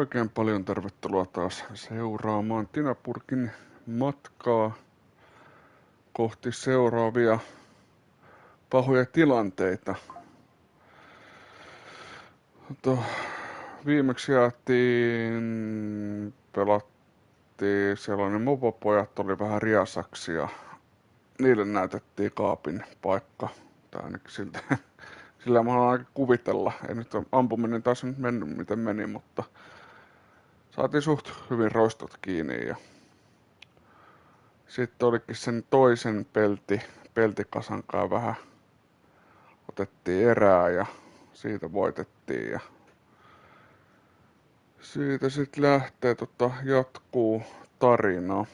oikein paljon tervetuloa taas seuraamaan Tinapurkin matkaa kohti seuraavia pahoja tilanteita. Viimeksi pelattiin sellainen mopopojat oli vähän riasaksi ja niille näytettiin kaapin paikka. Tai ainakin sillä mä haluan aika kuvitella. Ei nyt ampuminen taas nyt mennyt miten meni, mutta saatiin suht hyvin roistot kiinni. Ja sitten olikin sen toisen peltikasankaan vähän otettiin erää ja siitä voitettiin. Ja siitä sitten lähtee jatkuu tarina.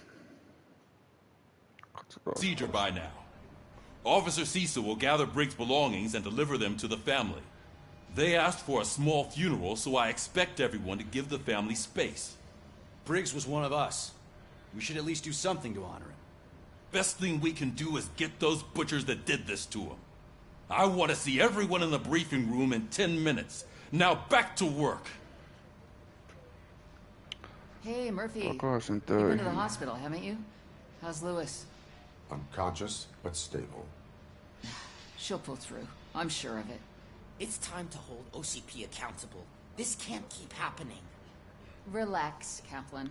Procedure by now. Officer Cecil will gather Briggs' belongings and deliver them to the family. They asked for a small funeral, so I expect everyone to give the family space. Briggs was one of us. We should at least do something to honor him. Best thing we can do is get those butchers that did this to him. I want to see everyone in the briefing room in 10 minutes. Now back to work. Hey, Murphy. You've Takaisin been to the töihin. hospital, haven't you? How's Lewis? Unconscious, but stable. She'll pull through. I'm sure of it. It's time to hold OCP accountable. This can't keep happening. Relax, Kaplan.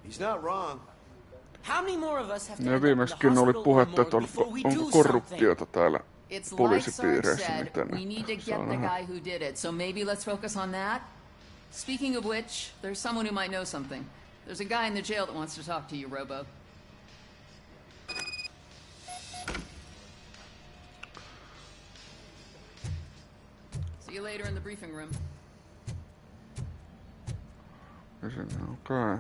He's not wrong. How many more of us have to Ja end up in the viimeksikin oli hospital or puhetta, että morgue before we onko do korruptiota täällä It's like Sarge poliisipiireissä, said, miten we need to se get on the ihan guy who did it, so maybe let's focus on that. Speaking of which, there's someone who might know something. There's a guy in the jail that wants to talk to you, Robo. See you later in the briefing room. Okei.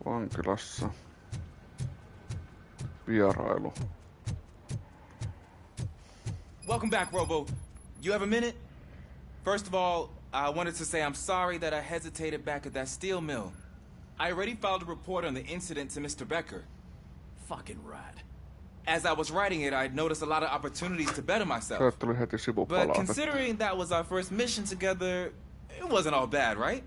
Vankilassa. Vierailu. Welcome back, Robo. You have a minute? First of all, I wanted to say I'm sorry that I hesitated back at that steel mill. I already filed a report on the incident to Mr. Becker. Fucking rat. As I was writing it, I'd noticed a lot of opportunities to better myself. Sieltä tuli heti But sivupalautetta. considering that was our first mission together, it wasn't all bad, right?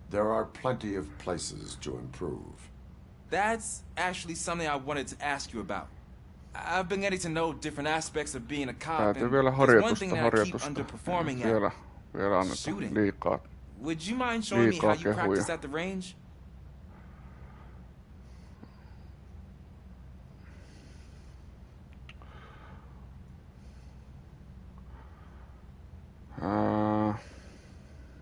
There are plenty of places to improve. That's actually something I wanted to ask you about. I've been getting to know different aspects of being a cop, Täytyy and vielä there's one thing harjoitusta. that I keep underperforming at. Vielä annetaan Shooting. liikaa. Would you mind showing me how Liikaa you practice kehuja. at the range?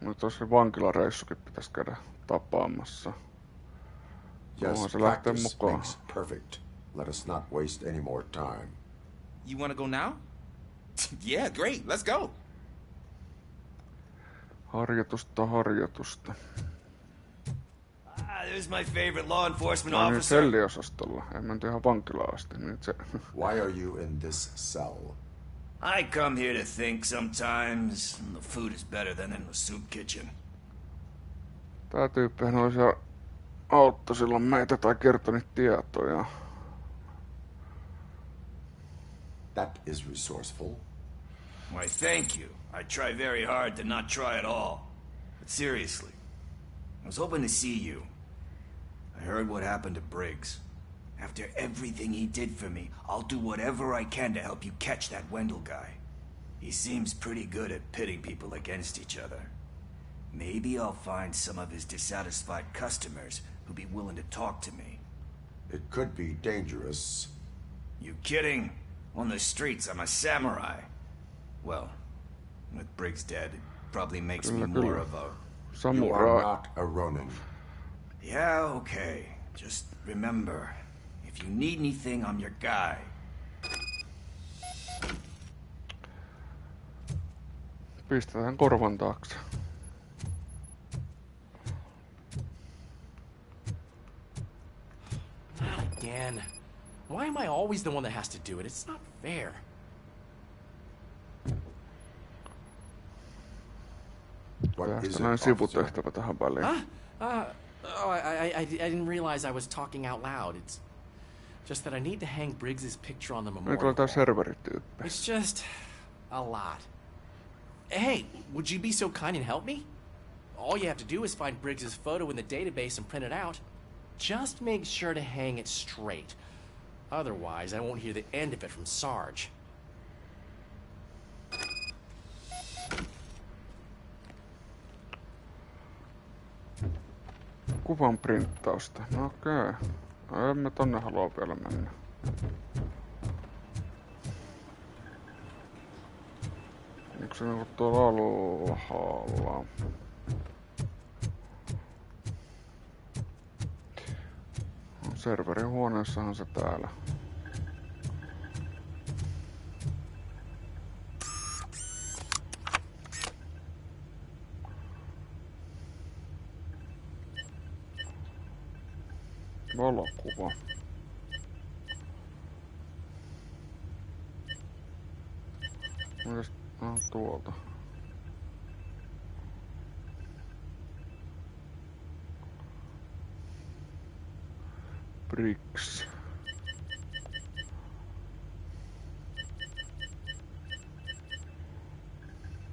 No tossa vankilareissukin pitäisi käydä tapaamassa. Yes, Onhan se lähtee practice mukaan. makes perfect. Let us not waste any more time. You want to go now? Yeah, great. Let's go. Harjoitusta. There's my favorite law enforcement Mä olin officer. selliosastolla. Ei menty ihan vankilaan asti. Niin se... Why are you in this cell? I come here to think sometimes. The food is better than in the soup kitchen. Tää tyyppihän oli siellä auttoi silloin meitä tai kertoi niitä tietoja. That is resourceful. Why, thank you. I try very hard to not try at all. But seriously, I was hoping to see you. I heard what happened to Briggs. After everything he did for me, I'll do whatever I can to help you catch that Wendell guy. He seems pretty good at pitting people against each other. Maybe I'll find some of his dissatisfied customers who'd be willing to talk to me. It could be dangerous. You kidding? On the streets, I'm a samurai. Well, with Briggs dead, it probably makes me more of a... You are Samurai. not a Ronin. Yeah, okay. Just remember, if you need anything, I'm your guy. Pistetään korvan taakse. Not again. Why am I always the one that has to do it? It's not fair. What is it, Tällainen officer? sivutehtävä tähän väliin. I didn't realize I was talking out loud. It's Just that I need to hang Briggs's picture on the Nyt memorial oli tää wall. serverityyppi. It's just a lot. Hey, would you be so kind and help me? All you have to do is find Briggs's photo in the database and print it out. Just make sure to hang it straight. Otherwise, I won't hear the end of it from Sarge. Kuvan printtausta. No okei. No, emme tonne halua vielä mennä. Onko se niinku tuolla alhaalla? No, serverin huoneessahan se täällä. Valokuva. Mitäs tuolta? Briggs.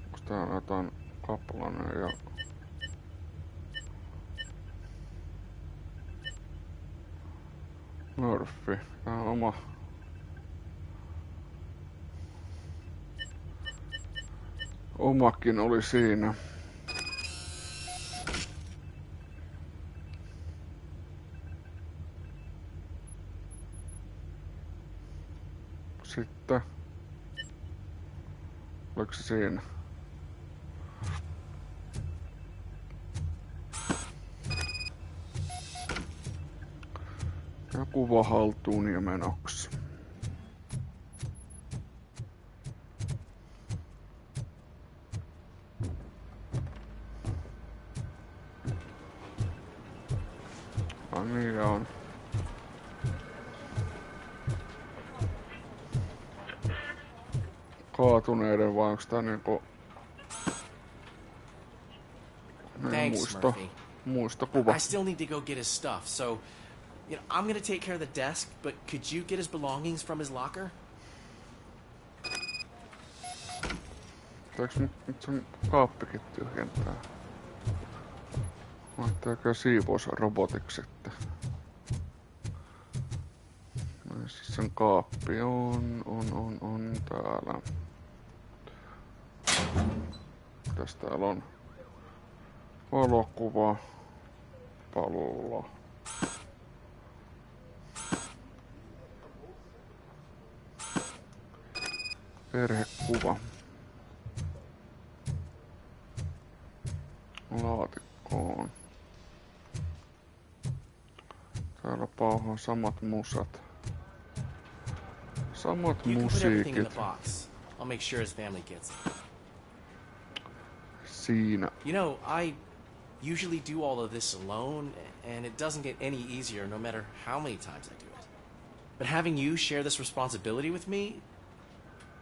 Onks täällä jotain kaplaneja ja... Murphy. Tää on oma... Omakin oli siinä. Sitten... Oliko se siinä? Ja kuva haltuun ja menoksi. Niin on. Kaatuneiden vai onks tää niinku... Thanks, Murphy. Muistokuva. I still need to go get his stuff, so... You know, I'm gonna take care of the desk, but could you get his belongings from his locker? Pitääks nyt sen kaappikin tyhjentää? Laittaako siivousrobotiksi sitten? No, siis sen kaappi on täällä. Mitäs täällä on? Valokuva. Pallo. Perhekuva. Laatikkoon. Täällä pauhaa samat musat. Samat You can put everything in the musiikit. box. I'll make sure his family gets it. Siinä. You know, I usually do all of this alone, and it doesn't get any easier no matter how many times I do it. But having you share this responsibility with me,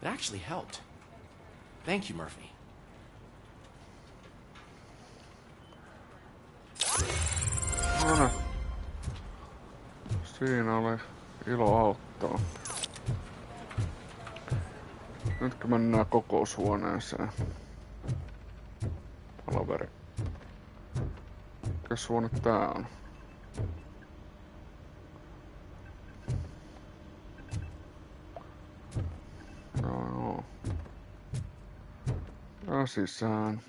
it actually helped. Thank you, Murphy. No, siinä oli ilo auttaa. Nytkö mennään kokoushuoneeseen? Palaveri. Mikäs huone tää on? Joo. Ja sisään.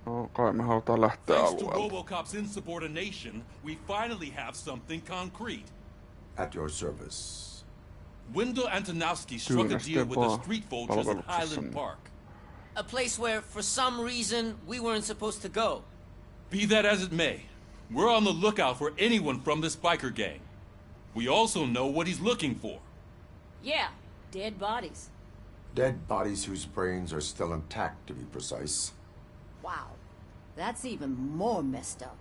No, kai me halutaan lähteä Thanks to alueelta. RoboCop's insubordination, we finally have something concrete. At your service. Wendell Antonowski struck a deal with the street vultures at Highland Park. A place where, for some reason, we weren't supposed to go. Be that as it may, we're on the lookout for anyone from this biker gang. We also know what he's looking for. Yeah, dead bodies. Dead bodies whose brains are still intact, to be precise. Wow, that's even more messed up.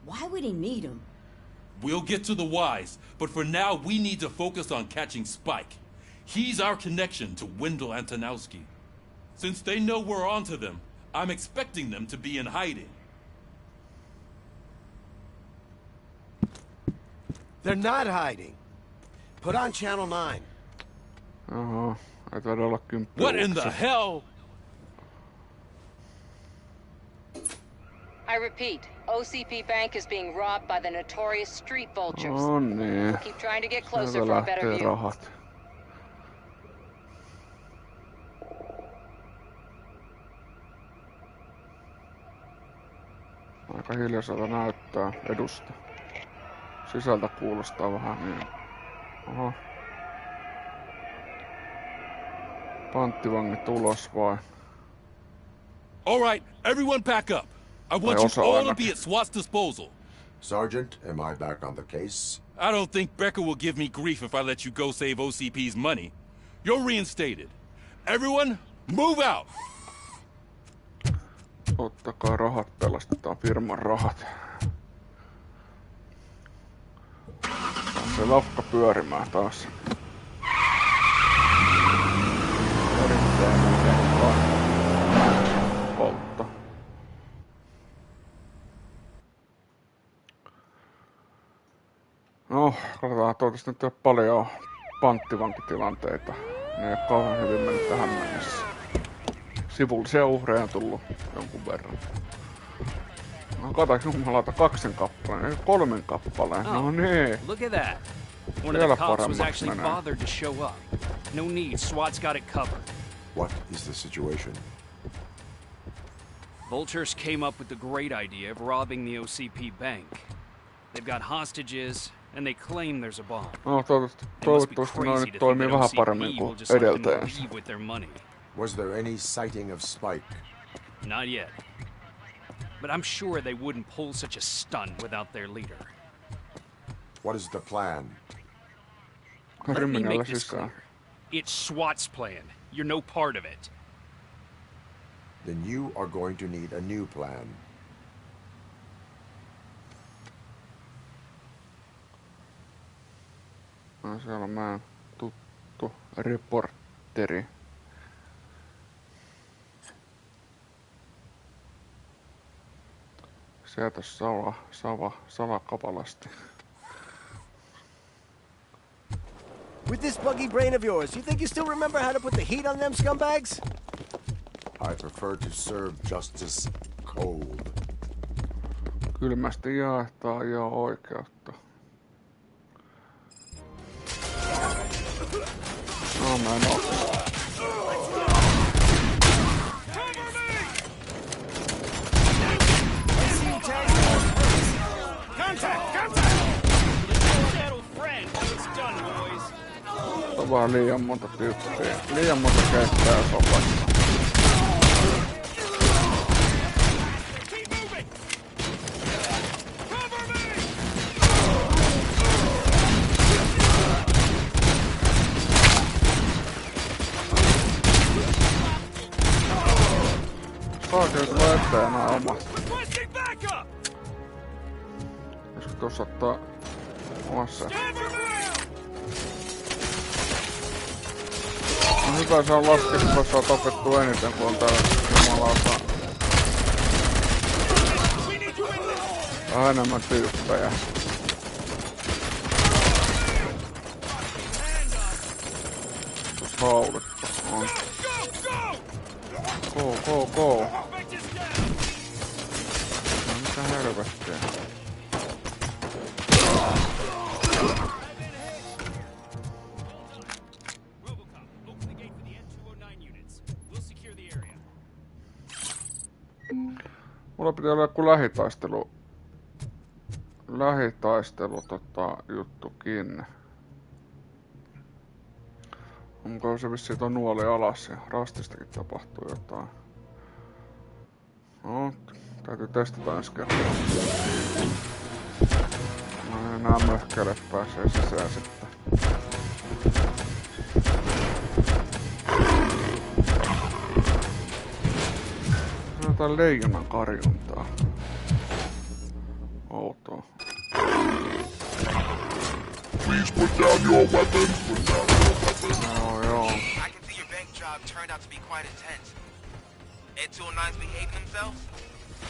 Why would he need them? We'll get to the whys, but for now we need to focus on catching Spike. He's our connection to Wendell Antonowski. Since they know we're onto them, I'm expecting them to be in hiding. They're not hiding. Put on channel 9. Oho, ei taida olla 10. What in the hell? I repeat, OCP Bank is being robbed by the notorious street vultures. Oh niin. We'll keep trying to get closer Sieltä for a better lähtee view. rahat. Aika hiljaiselta näyttää edusta. Sisältä kuulostaa vähän niin. Oho. Panttivangit ulos vai? All right, everyone pack up. I want you all to be at SWAT's disposal. Sergeant, am I back on the case? I don't think Becker will give me grief if I let you go save OCP's money. You're reinstated. Everyone, move out! Ottakaa rahat, pelastetaan firman rahat. Se lafka pyörimään taas. Erittäin poltto. No, katsotaan, toivottavasti nyt ei ole paljon panttivankitilanteita. Ne ei ole kauhean hyvin mennyt tähän mennessä. Sivullisia uhreja on tullut jonkun verran. No katsotaan, jumalauta 2 kappaleen, 3 kappaleen. No niin. Look at that. One of the cops was actually bothered to show up. No need, SWAT's got it covered. What is the situation? Vultures came up with the great idea of robbing the OCP bank. They've got hostages, and they claim there's a bomb. No, toivottavasti noin toimii vähän paremmin kuin edeltäjänsä. Was there any sighting of Spike? Not yet. But I'm sure they wouldn't pull such a stunt without their leader. What is the plan? Let me make this clear. It's SWAT's plan. You're no part of it. Then you are going to need a new plan. No, siellä on meidän tuttu reporteri. Sieltä salakapalasti. With this buggy brain of yours, you think you still remember how to put the heat on them scumbags? I prefer to serve justice cold. Kylmästi jaetaan ja oikeutta. No mä en oo. On vaan liian monta tyyppiä. Liian monta kenttää sopassa. Saakeli tulee eteen nää omat. Josko tuossa ottaa omassa. No hyvä se on laskettu, kun saa tapettu eniten, kun on täällä jumalauta. Vähän enemmän tyyppejä. Tuossa haulittu on. Go! No mitä helvettiä? Mulla pitää olla joku lähitaistelu juttukin. Onko se vissiin tuo nuoli alas ja rastistakin tapahtuu jotain. No, täytyy testata ensi kertaa. No, nää möhkäilet pääsee sisään sitten. Jotain leijonan karjuntaa. Outoa. Please put down your weapons. Put down your weapons. Joo. I can see your bank job turned out to be quite intense. Ed 209's behaving themselves?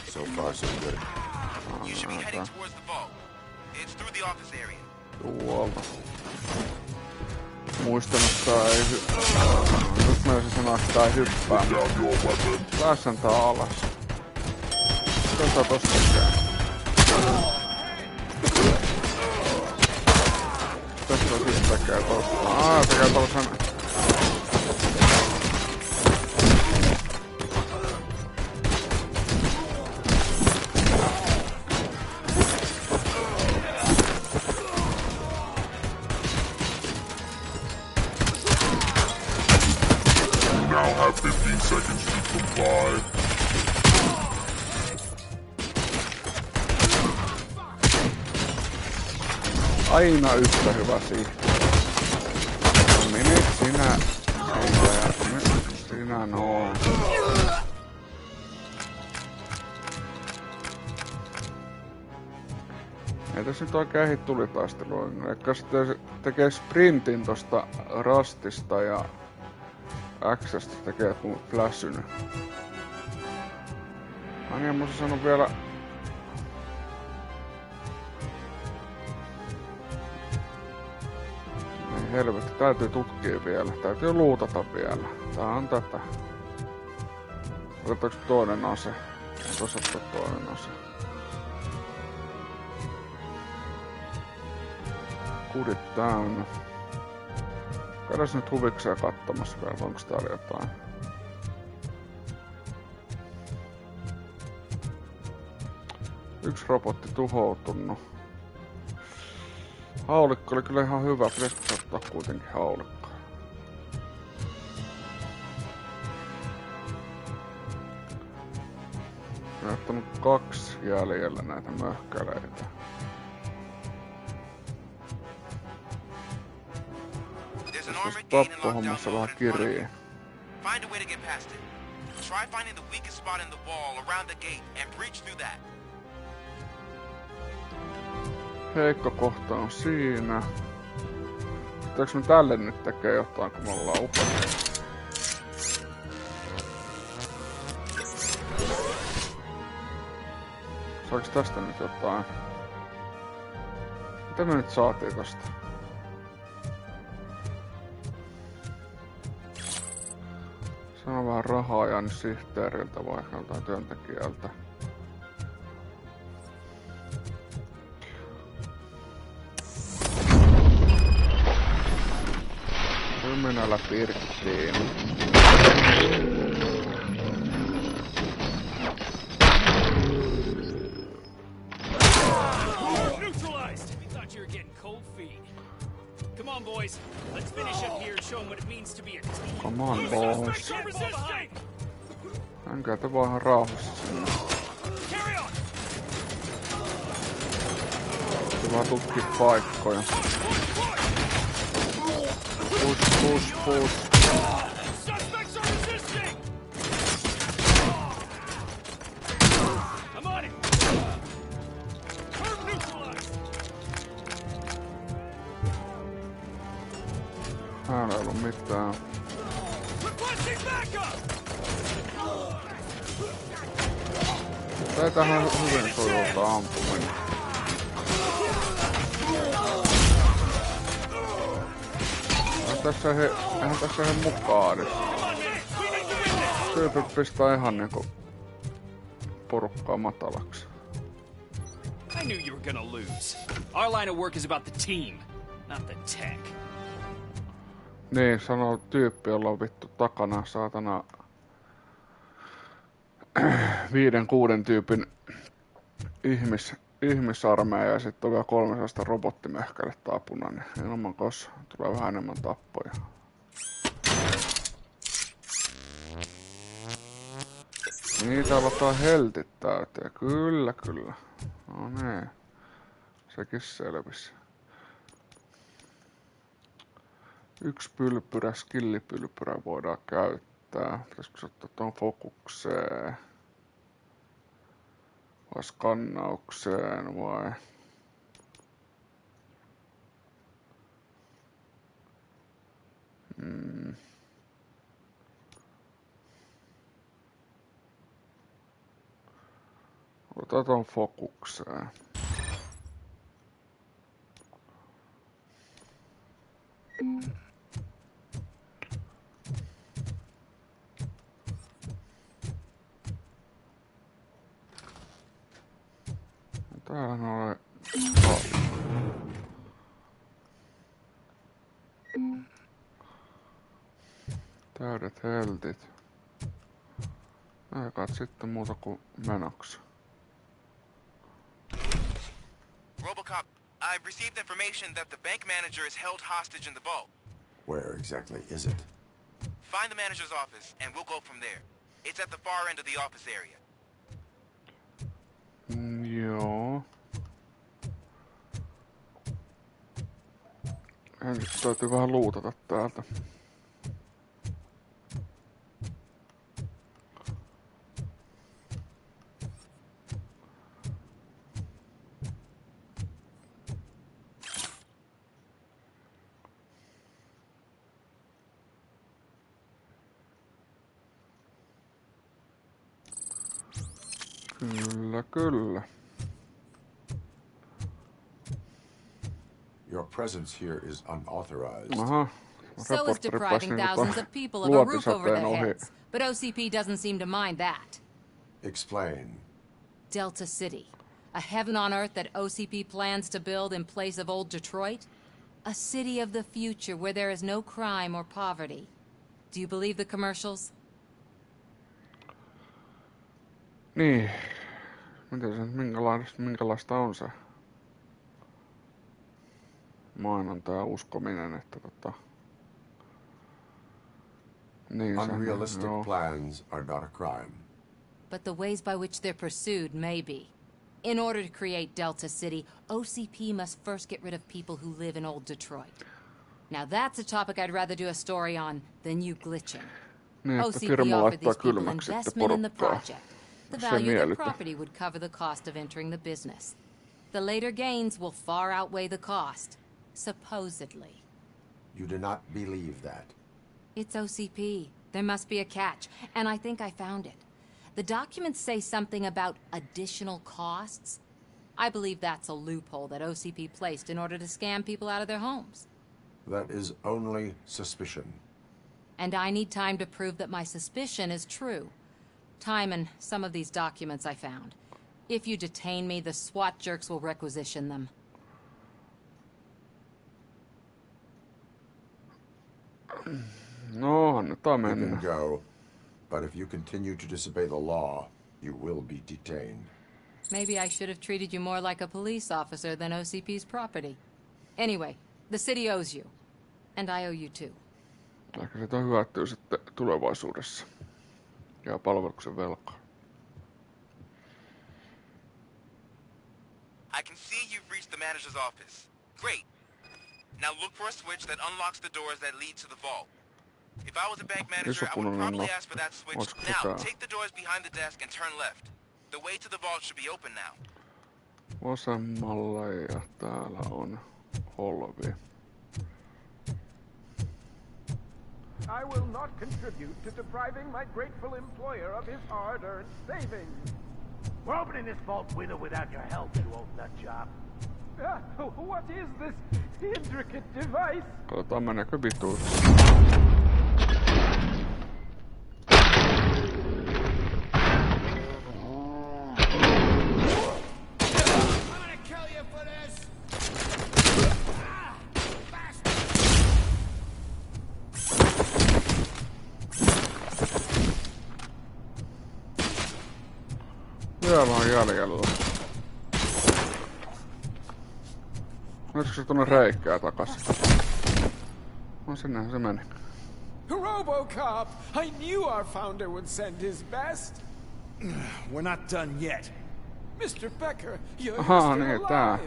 So far, so good. You should be heading towards the vault. It's through the office area. tuolta. Muistan, että tää ei nyt mä sanoa, että tää ei hyppää. Päässän tää alas. Mitä tää tosta tekee? Tässä on siis tekee tosta. Tekee tollasen... Aina yhtä hyvä siihti. No niin, nyt sinä... Nyt sinä noin. Ei tässä nyt oikein ehdi tulitaistelua. Eikä sitten tekee sprintin tosta rastista ja X:stä tekee kun flashyny. Anja, mä sanon vielä... Helvetti, täytyy tutkia vielä. Täytyy luutata vielä. Tää on tätä. Otetaanko toinen ase? Tuossa ottaa toinen ase. Kudit täynnä. Käydään nyt huvikseen katsomassa vielä, onko täällä jotain. Yksi robotti tuhoutunut. Haulikko oli kyllä ihan hyvä, pitäisikö ottaa kuitenkin haulikko. Mä oon ottanut 2 jäljellä näitä möhkäleitä. Tässä tappohommassa vähän kirii. Find a way to get past it. Try finding the weakest spot in the wall around the gate and breach through that. Heikko kohta on siinä. Pitääkö me tälle nyt tekee jotain, kun me ollaan upassa? Saaks tästä nyt jotain? Mitä me nyt saatiin tosta? Sano vähän rahaa ja nyt sihteeriltä vai joltain työntekijältä. Kymenellä pirkkiin. Neutralized! We thought you were getting cold feet. Come on, boys. Let's finish up here and show them what it means to be a team. Come on, boys. Hänkää te vaan rauhassa sinne. Se vaan tutkii paikkoja. Push, push, push. Suspects are resisting! I'm on it! Curve neutralized! Täällä ei ollut mitään. Requesting backup! Tää tähän hyvin sujulta ampuminen. Eihän tässä ihan mukaan edes. Tyypit pistää ihan niinku porukkaa matalaksi. I knew you were gonna lose. Our line of work is about the team, not the tech. Niin, sanoo tyyppi, jolla on vittu takana saatana 5-6 tyypin ihmisarmeija ja sitten on vielä 300 robottimöhkälettä apuna, niin ilman kos tulee vähän enemmän tappoja. Niitä aloittaa heltit täyteen, kyllä kyllä. No niin, sekin selvisi. 1 pylpyrä, skillipylpyrä voidaan käyttää. Pitäisikö se ottaa tuon fokukseen? Vai skannaukseen vai? Otetaan tuon fokukseen. Täällähän oli... Täydet heltit. Ei kai sitten muuta kuin menoksi. RoboCop, I've received information that the bank manager is held hostage in the vault. Where exactly is it? Find the manager's office, and we'll go from there. It's at the far end of the office area. Joo. Ensiksi täytyy vähän luutata täältä. Kyllä. Your presence here is unauthorized. Aha. So is depriving thousands of people of a roof over their heads. But OCP doesn't seem to mind that. Explain. Delta City. A heaven on earth that OCP plans to build in place of old Detroit? A city of the future where there is no crime or poverty. Do you believe the commercials? Niin. Miten se minkälaista on se mainonta ja uskominen, että niin Unrealistic plans are not a crime. But the ways by which they're pursued may be. In order to create Delta City, OCP must first get rid of people who live in old Detroit. Now that's a topic I'd rather do a story on than you glitching. Niin, OCP offered these people investment in the project. The value of the property would cover the cost of entering the business. The later gains will far outweigh the cost, supposedly. You do not believe that. It's OCP. There must be a catch, and I think I found it. The documents say something about additional costs. I believe that's a loophole that OCP placed in order to scam people out of their homes. That is only suspicion. And I need time to prove that my suspicion is true. Time and some of these documents I found. If you detain me, the SWAT jerks will requisition them. No, annetaan mennä. You can go, but if you continue to disobey the law, you will be detained. Maybe I should have treated you more like a police officer than OCP's property. Anyway, the city owes you. And I owe you too. Ehkä se hyötyy sitten tulevaisuudessa. Ja palveluksen velkaa. I can see you've reached the manager's office. Great. Now look for a switch that unlocks the doors that lead to the vault. If I was a bank manager, I would probably ask for that switch now. Take the doors behind the desk and turn left. The way to the vault should be open now. Vasemmalle ja täällä on holvi. I will not contribute to depriving my grateful employer of his hard-earned savings. We're opening this vault with or without your help, you old nut job. What is this intricate device? Katsotaan meneekö vituiksi. Vielä on jäljellä. Olisiko se tuonne reikää takas? No sinnehän se meni. RoboCop! I knew our founder would send his best. We're not done yet. Mr. Becker, you're Aha, still niin tää.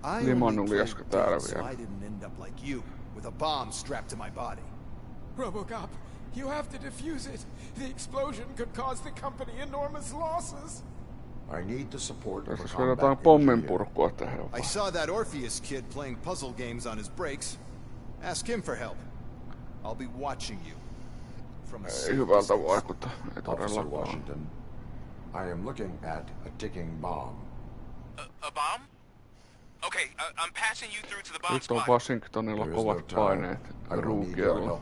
alive. Limonuljaska täällä vielä. I didn't end up like you, with a bomb strapped to my body. RoboCop, you have to defuse it. The explosion could cause the company enormous losses. I need the support of a Tässä vedetään pomminpurkua tähän. I saw that Orpheus kid playing puzzle games on his breaks. Ask him for help. I'll be watching you. From a Ei hyvältä vaikuta. Ei Officer todellakaan. Washington, I am looking at a ticking bomb. A bomb? Okay, I'm passing you through to the bomb Nyt on squad. Washingtonilla kovat paineet Ruukialla.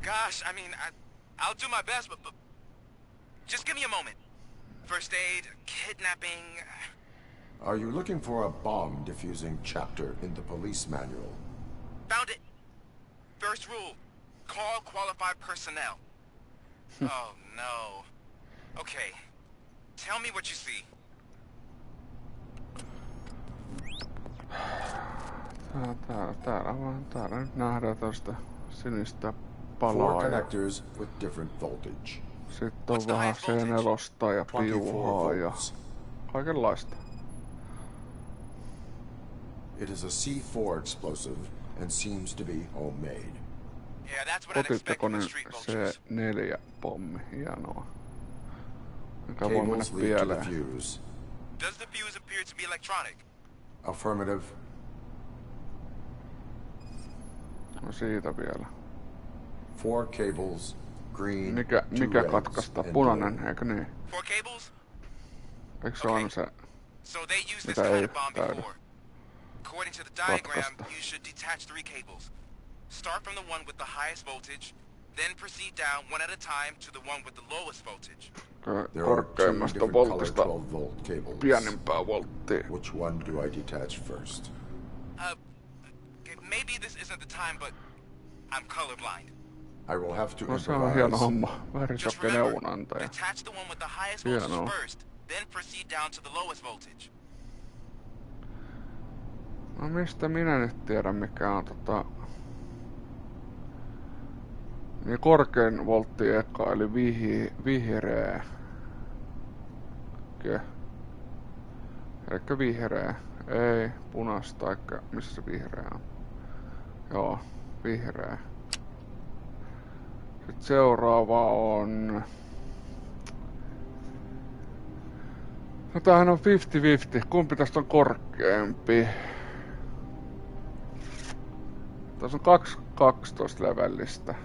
Gosh, I mean, I'll do my best, but just give me a moment. First aid, kidnapping... Are you looking for a bomb defusing chapter in the police manual? Found it! First rule, call qualified personnel. Oh no. Okay, tell me what you see. Täällä nyt nähdään tosta sinistä palaa. 4 connectors with different voltage. Sitten on vähän C4 ja piuhaa ja kaikenlaista. It is a C4 explosive and seems to be homemade. Yeah, that's what I'd expect from the street vultures. C4 pommi, hienoa. Mikä voi mennä pieleen. Does the fuse appear to be electronic? Affirmative. No siitä vielä. 4 cables, green, mikä katkaistaa? Punainen, eikö niin? 4 cables? Eikö se on se, mitä ei täydä? According to the diagram, you should detach 3 cables. Start from the one with the highest voltage, then proceed down one at a time to the one with the lowest voltage. Korkeimmasta voltista pienempää volttia. Which one do I detach first? Maybe this isn't the time, but I'm colorblind. I will have to no se on hieno homma. Värisokke neuvonantaja. Detach the one with the highest voltage first, then proceed down to the lowest voltage. No mistä minä nyt tiedän mikä on niin korkein voltti eka, eli vihreä. Elikkä vihreä. Ei, punaista, eikä missä se vihreä on. Joo, vihreä. Sitten seuraava on... No tämähän on 50-50. Kumpi tästä on korkeampi? Tässä on 12 levellistä.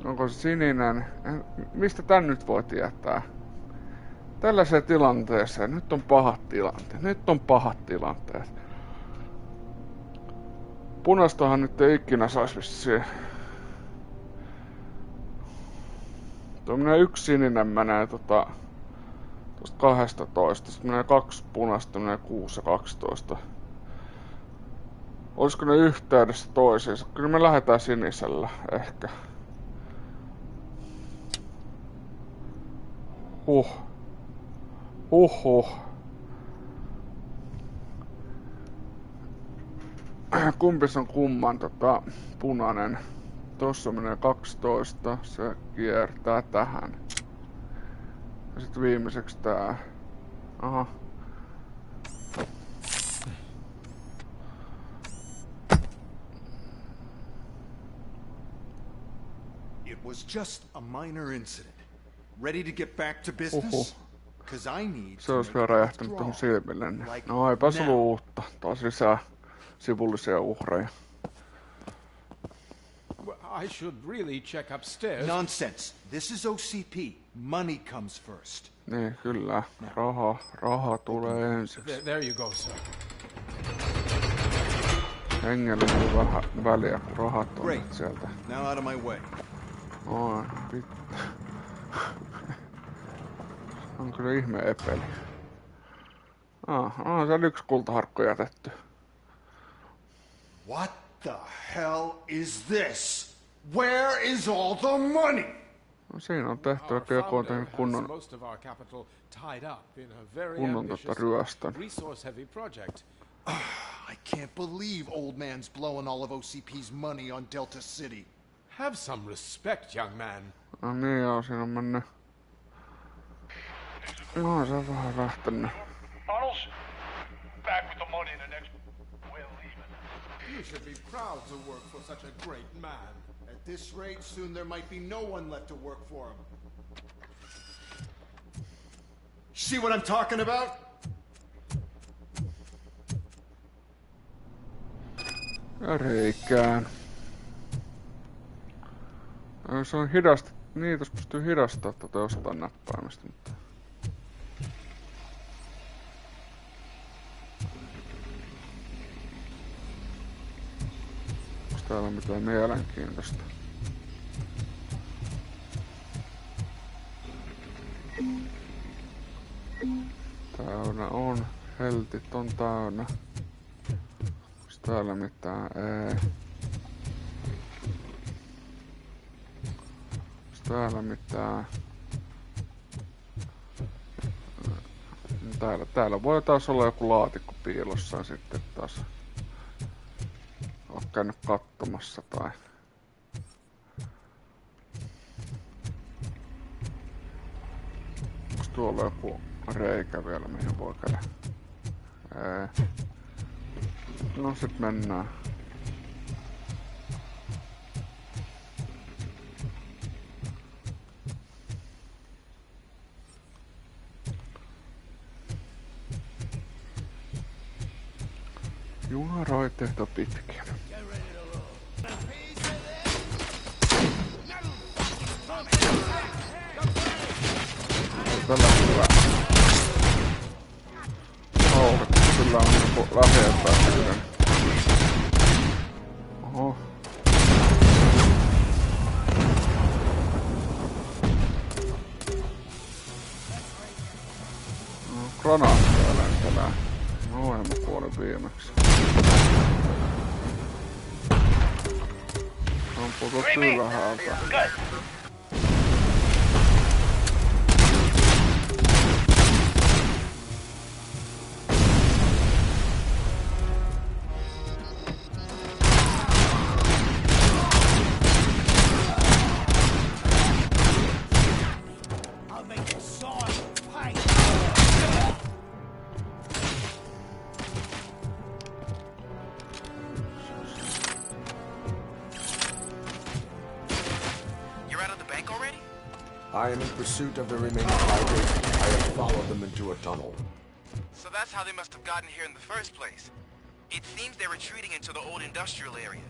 Onko se sininen? Mistä tän nyt voi tietää? Tällaiseen tilanteeseen. Nyt on pahat tilanteet. Punaistahan nyt ei ikinä sais vissiin. Tuommoinen 1 sininen menee tosta 12. Sitten menee 2 punaista, menee 6 ja 12. Olisiko ne yhteydessä toisiinsa? Kyllä me lähdetään sinisellä ehkä. Kumpis on kumman punainen? Tossa menee 12, se kiertää tähän. Ja sitten viimeiseksi tää. Aha. It was just a minor incident. Ready to get back to business? Se olisi vielä räjähtänyt tuohon silmille. No eipä se ollut uutta. Taas lisää sivullisia uhreja. I should really check upstairs. Nonsense. This is OCP. Money comes first. Niin, kyllä. Raha tulee ensiksi. There you go, sir. Hengellä on vähän väliä, kun rahat on sieltä. Now out of my way. Oi, vittu. On kyllä ihme epeli. On siellä 1 kultaharkko jätetty. What the hell is this? Where is all the money? No, siinä on tehty, että joku on tehnyt kunnon ryöstön. I can't believe old man's blowing all of OCP's money on Delta City. Have some respect, young man. No niin joo, siinä on mennyt. Joo, se on vähän lähtenyt. Arnold, back with the money in the next well even. You should be proud to work for such a great man. At this rate, soon there might be no one left to work for him. See what I'm talking about? Ja reikään. Se on hidasta. Niin, tos pystyy hidastamaan jostain näppäimistä. täällä mitään mielenkiintoista? Täynnä on. Heltit on täynnä. Onks täällä mitään? Ei. Onks täällä mitään? Täällä voi taas olla joku laatikko piilossa ja sitten taas oon käynyt katsomassa tai... Onks tuolla joku reikä vielä mihin voi käydä? Ei. No sit mennään. Junaraiteet on pitkiä. Tällä hyvä. Kyllä on niinku lähempää. Oho. No, granaattia lentelee. No, en mä kuolin viimeksi. Ampuuko ylhäältä? I am in pursuit of the remaining fighters. I have followed them into a tunnel. So that's how they must have gotten here in the first place. It seems they're retreating into the old industrial area.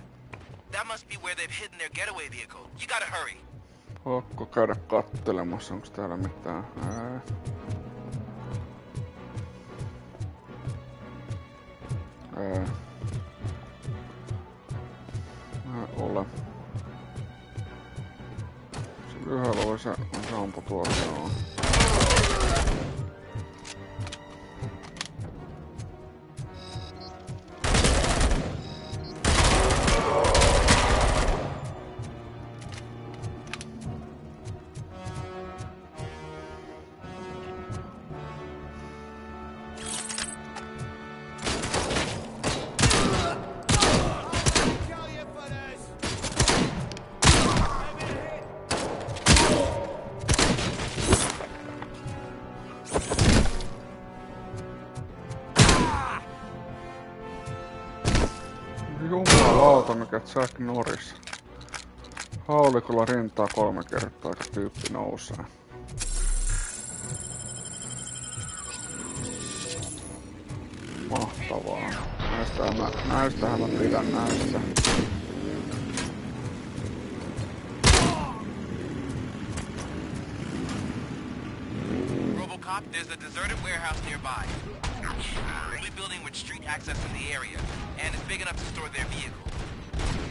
That must be where they've hidden their getaway vehicle. You gotta hurry. Pakko käydä kattelemassa, onks täällä mitään? Ei ole. Yhdellä oli se ampu tuossa on. Jumalauta, mikä Jack Norris. Haulikolla rintaa 3 kertaa, että tyyppi nousee. Mahtavaa. Näistähän mä pidän näistä. RoboCop, there's a deserted warehouse nearby. Only building with street access in the area, and it's big enough to store their vehicle.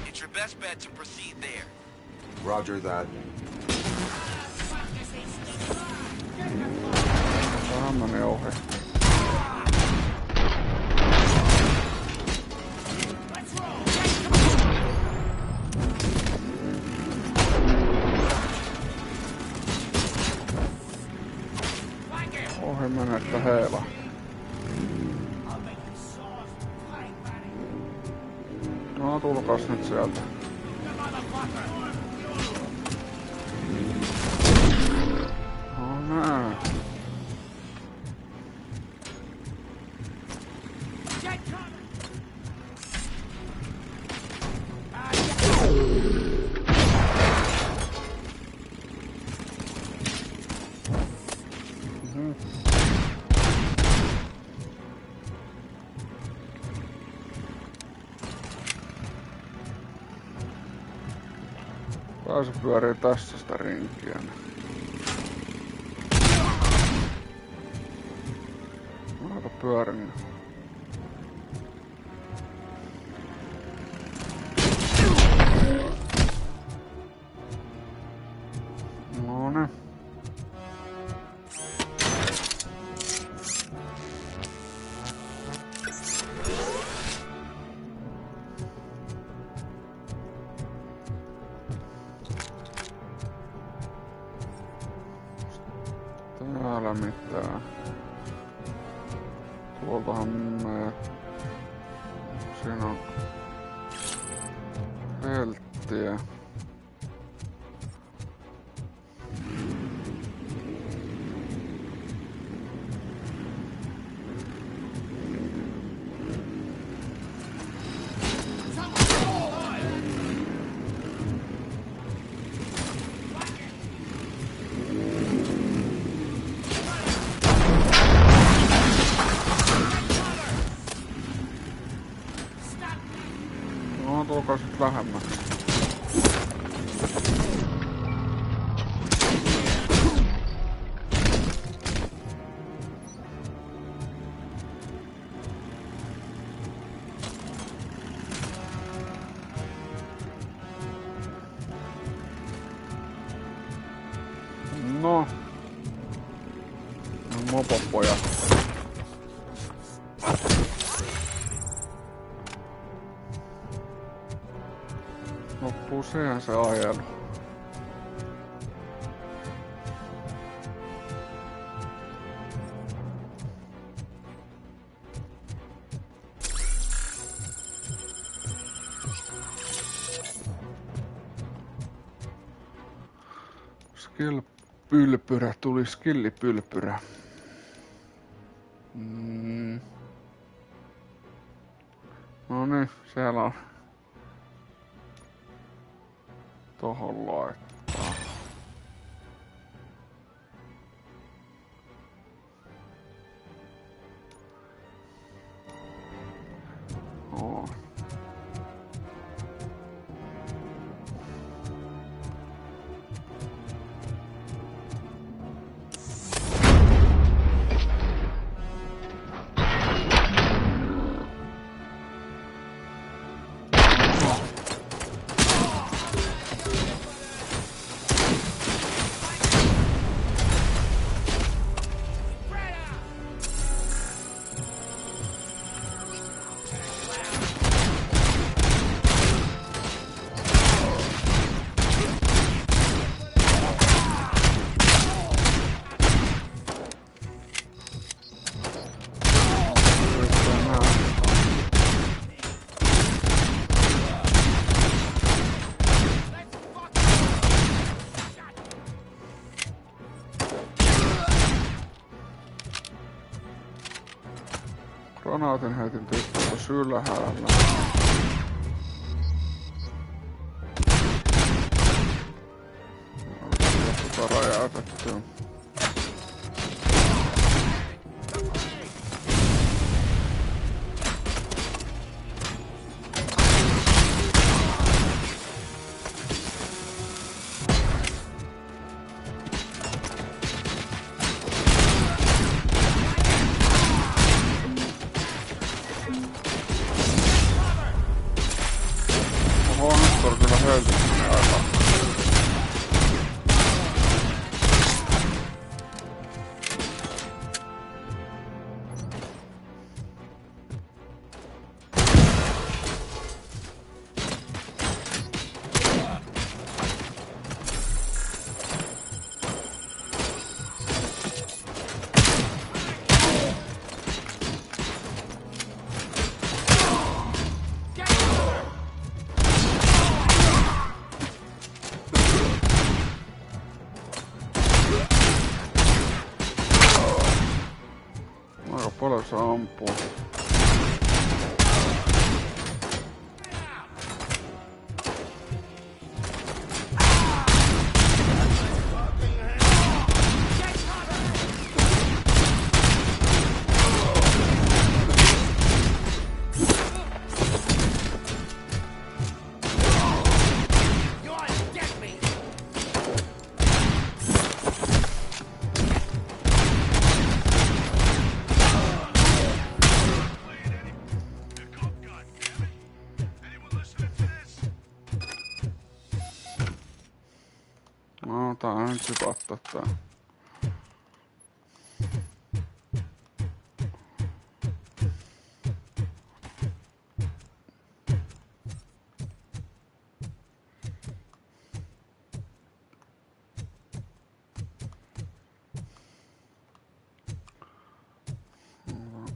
It's your best bet to proceed there. Roger that. Tähän meni ohi. Ohi menee, että heila. No, tulkaas nyt sieltä. No nää. Se pyörii tässä sitä rinkiä. Aika pyörin. Täällä mitään. Tuoltahan me... Siinä on... Helttiä. No, tulkaa sit lähemmäksi. No. Mopopojat. Loppuu sehän se ajelu. Skill-pylpyrä tuli skillipylpyrä. No niin, siellä on. Tohon laittaa. Oo. Granaatin heitin tyttöltä ylhäällä. Tota räjäytettyä. Paljon se ampuu. No, tää on nyt hypättä tää.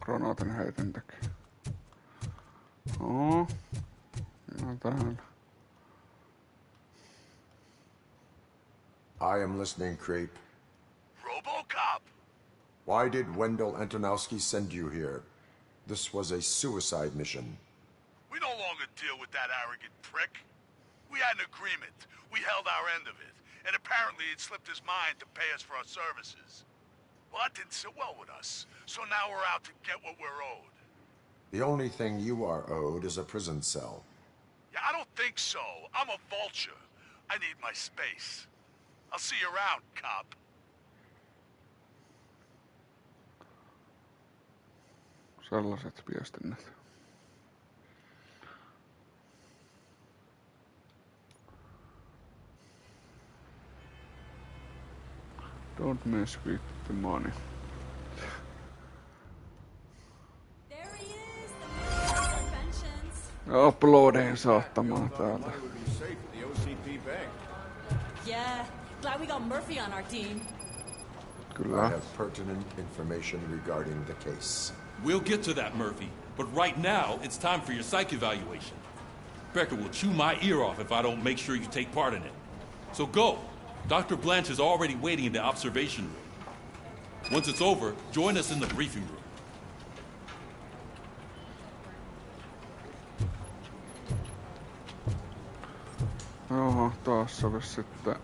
granaatin heitintäkin. No täällä. I am listening, creep. RoboCop! Why did Wendell Antonowski send you here? This was a suicide mission. We no longer deal with that arrogant prick. We had an agreement. We held our end of it. And apparently it slipped his mind to pay us for our services. Well, that didn't sit well with us. So now we're out to get what we're owed. The only thing you are owed is a prison cell. Yeah, I don't think so. I'm a vulture. I need my space. I'll see you around, cop. Sellaiset viestinnät. Don't mess with the money. Uploadeen saattamaan täältä. Yeah, glad we got Murphy on our team. I have pertinent information regarding the case. We'll get to that, Murphy. But right now, it's time for your psych evaluation. Becker will chew my ear off if I don't make sure you take part in it. So go. Dr. Blanche is already waiting in the observation room. Once it's over, join us in the briefing room. Jaha, taas olisi sitten.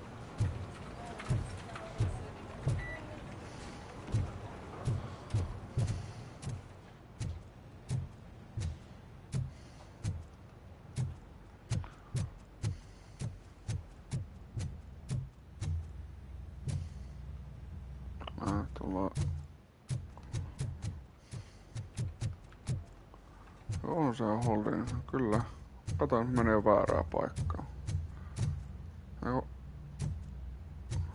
On se holdin. Kyllä. Kato, menee väärää paikkaa. Joo.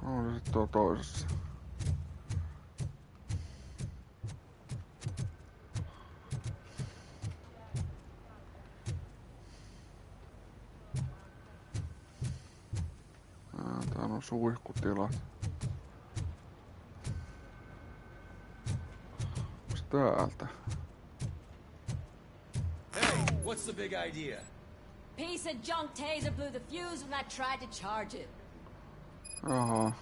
On se sitten tuo toisessa. Täällä on suihkutilat. Onks täältä? What's the big idea? Piece of junk taser blew the fuse when I tried to charge it. Jaha.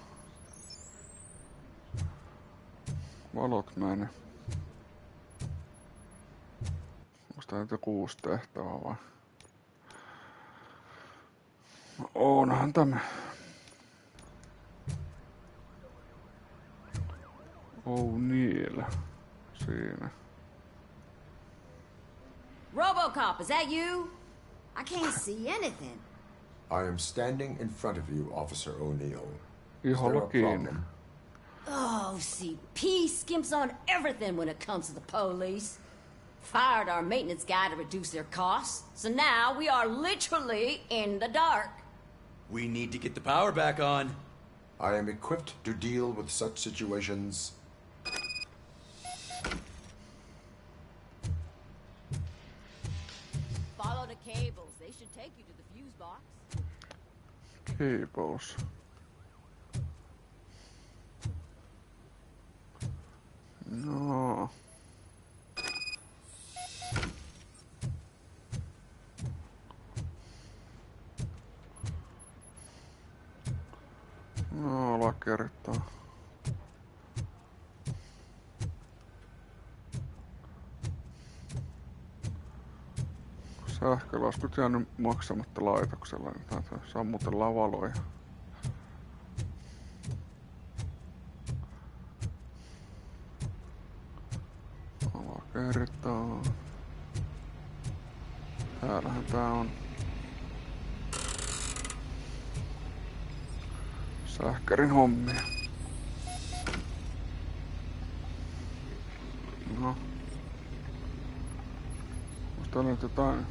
Valot meni. Onks tää nyt joku uusi tehtävä vai? No onhan tämä. O'Neill. Siinä. RoboCop, is that you? I can't see anything. I am standing in front of you, Officer O'Neill. Iholla kiinni. Oh, OCP skimps on everything when it comes to the police. Fired our maintenance guy to reduce their costs, so now we are literally in the dark. We need to get the power back on. I am equipped to deal with such situations. Follow the cables. They should take you to the fuse box. Cables. No. No, alakertaa. Sähkölaskut jäänyt maksamatta laitoksella, niin täältä sammutellaan valoja. Alakertaa. Täällähän tää on. Sähkärin hommia. No. Onko täällä nyt jotain?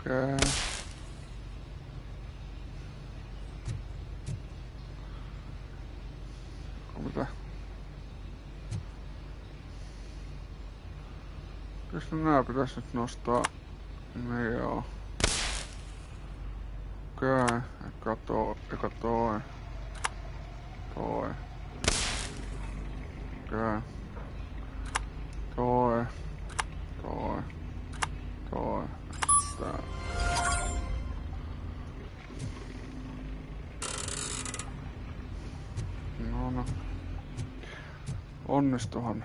Okei. Mitä? Kyllä nää pitäis nyt nostaa. No joo. Okei, eka toi. Okei. Toi. Tää. No. Onnistuhan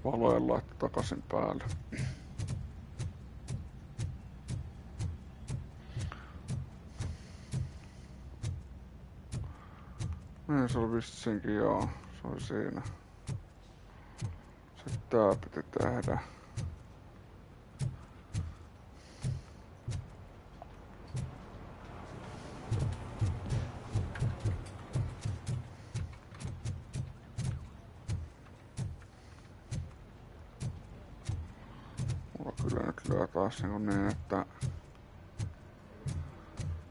valojen laittaa takaisin päälle. Niin se oli vissinkin joo. Se oli siinä. Sitten tää piti tehdä. Mulla kyllä nyt lyö taas niin, että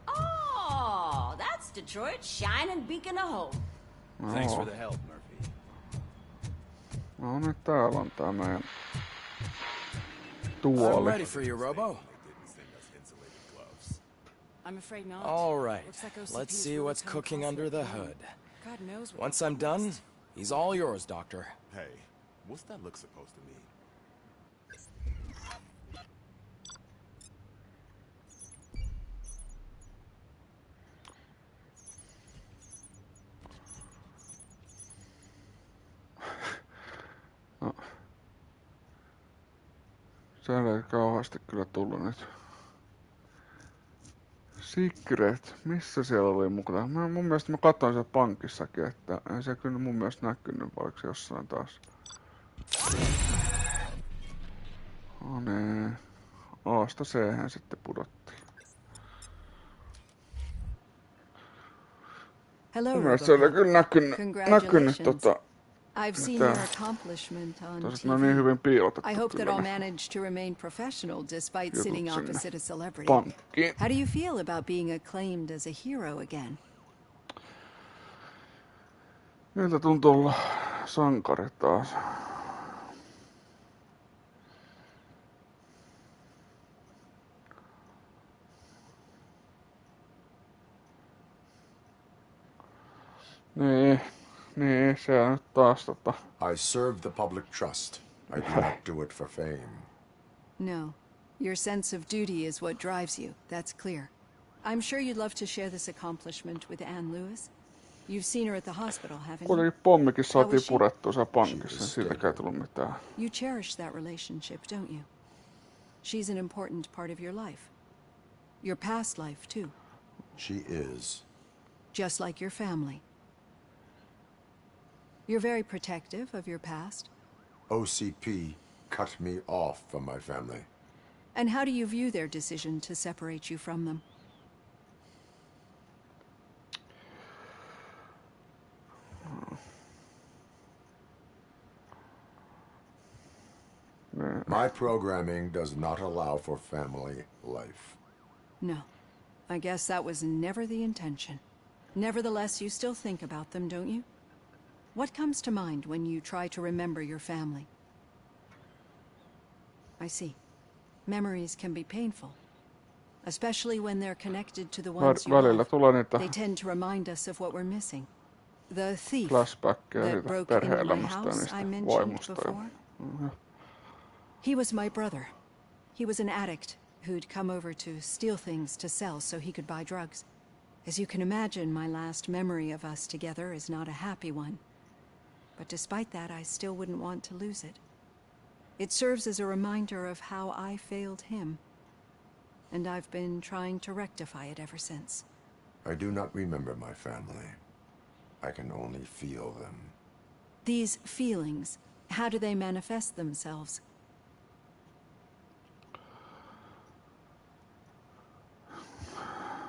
Oh, that's Detroit's shining beacon of hope. Thanks for the help, Murphy. No niin, täällä on tää meidän I'm tuoli. ready for you, Robo. I'm afraid not. All right, Looks like OCP's let's see really what's come cooking close under to the a plan. hood. God knows what Once I'm done, he's all yours, Doctor. Hey, what's that look supposed to mean? No. Siellä ei kauheasti kyllä tullut nyt. Secret, missä siellä oli mukana? Mun mielestä mä katsoin siellä pankissakin, että ei se kyllä mun mielestä näkynyt, vaikka jossain taas. No niin. Aasta C-hän sitten pudottiin. Hello, Mun mielestä siellä ei kyllä näkynyt I've seen your accomplishment on no niin hyvin piilotettu. I hope that kyllä I'll ne manage to remain professional despite sitting jutut sinne opposite a celebrity. pankkiin. How do you feel about being acclaimed as a hero again? Miltä tuntuu olla sankari taas? Niin, se on nyt taas I serve the public trust. I do not do it for fame. No. Your sense of duty is what drives you. That's clear. I'm sure you'd love to share this accomplishment with Anne Lewis. You've seen her at the hospital, haven't you? Kuitenkin pommikin How saatiin was she? purettua siellä pankissa, siitäkään ei tullut mitään. You cherish that relationship, don't you? She's an important part of your life. Your past life, too. She is. Just like your family. You're very protective of your past. OCP cut me off from my family. And how do you view their decision to separate you from them? My programming does not allow for family life. No. I guess that was never the intention. Nevertheless, you still think about them, don't you? What comes to mind when you try to remember your family? I see. Memories can be painful. Especially when they're connected to the ones you Välillä love. tulee niitä They tend to remind us of what we're missing. The thief flashbackkejä that siitä broke into my perhe-elämästä ja house niistä I mentioned vaimosta. before. He was my brother. He was an addict who'd come over to steal things to sell so he could buy drugs. As you can imagine, my last memory of us together is not a happy one. But despite that, I still wouldn't want to lose it. It serves as a reminder of how I failed him. And I've been trying to rectify it ever since. I do not remember my family. I can only feel them. These feelings, how do they manifest themselves?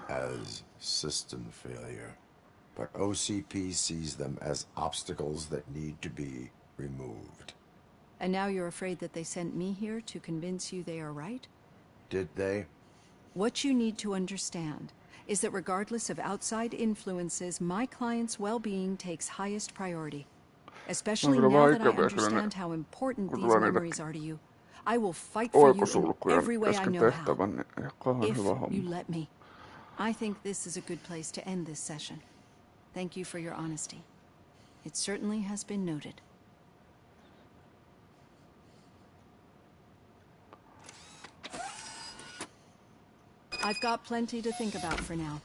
As system failure. But OCP sees them as obstacles that need to be removed. And now you're afraid that they sent me here to convince you they are right? Did they? What you need to understand is that regardless of outside influences, my client's well-being takes highest priority. Especially now that I understand how important these memories are to you. I will fight for you in every way I know how. If you let me. I think this is a good place to end this session. Thank you for your honesty. It certainly has been noted. I've got plenty to think about for now.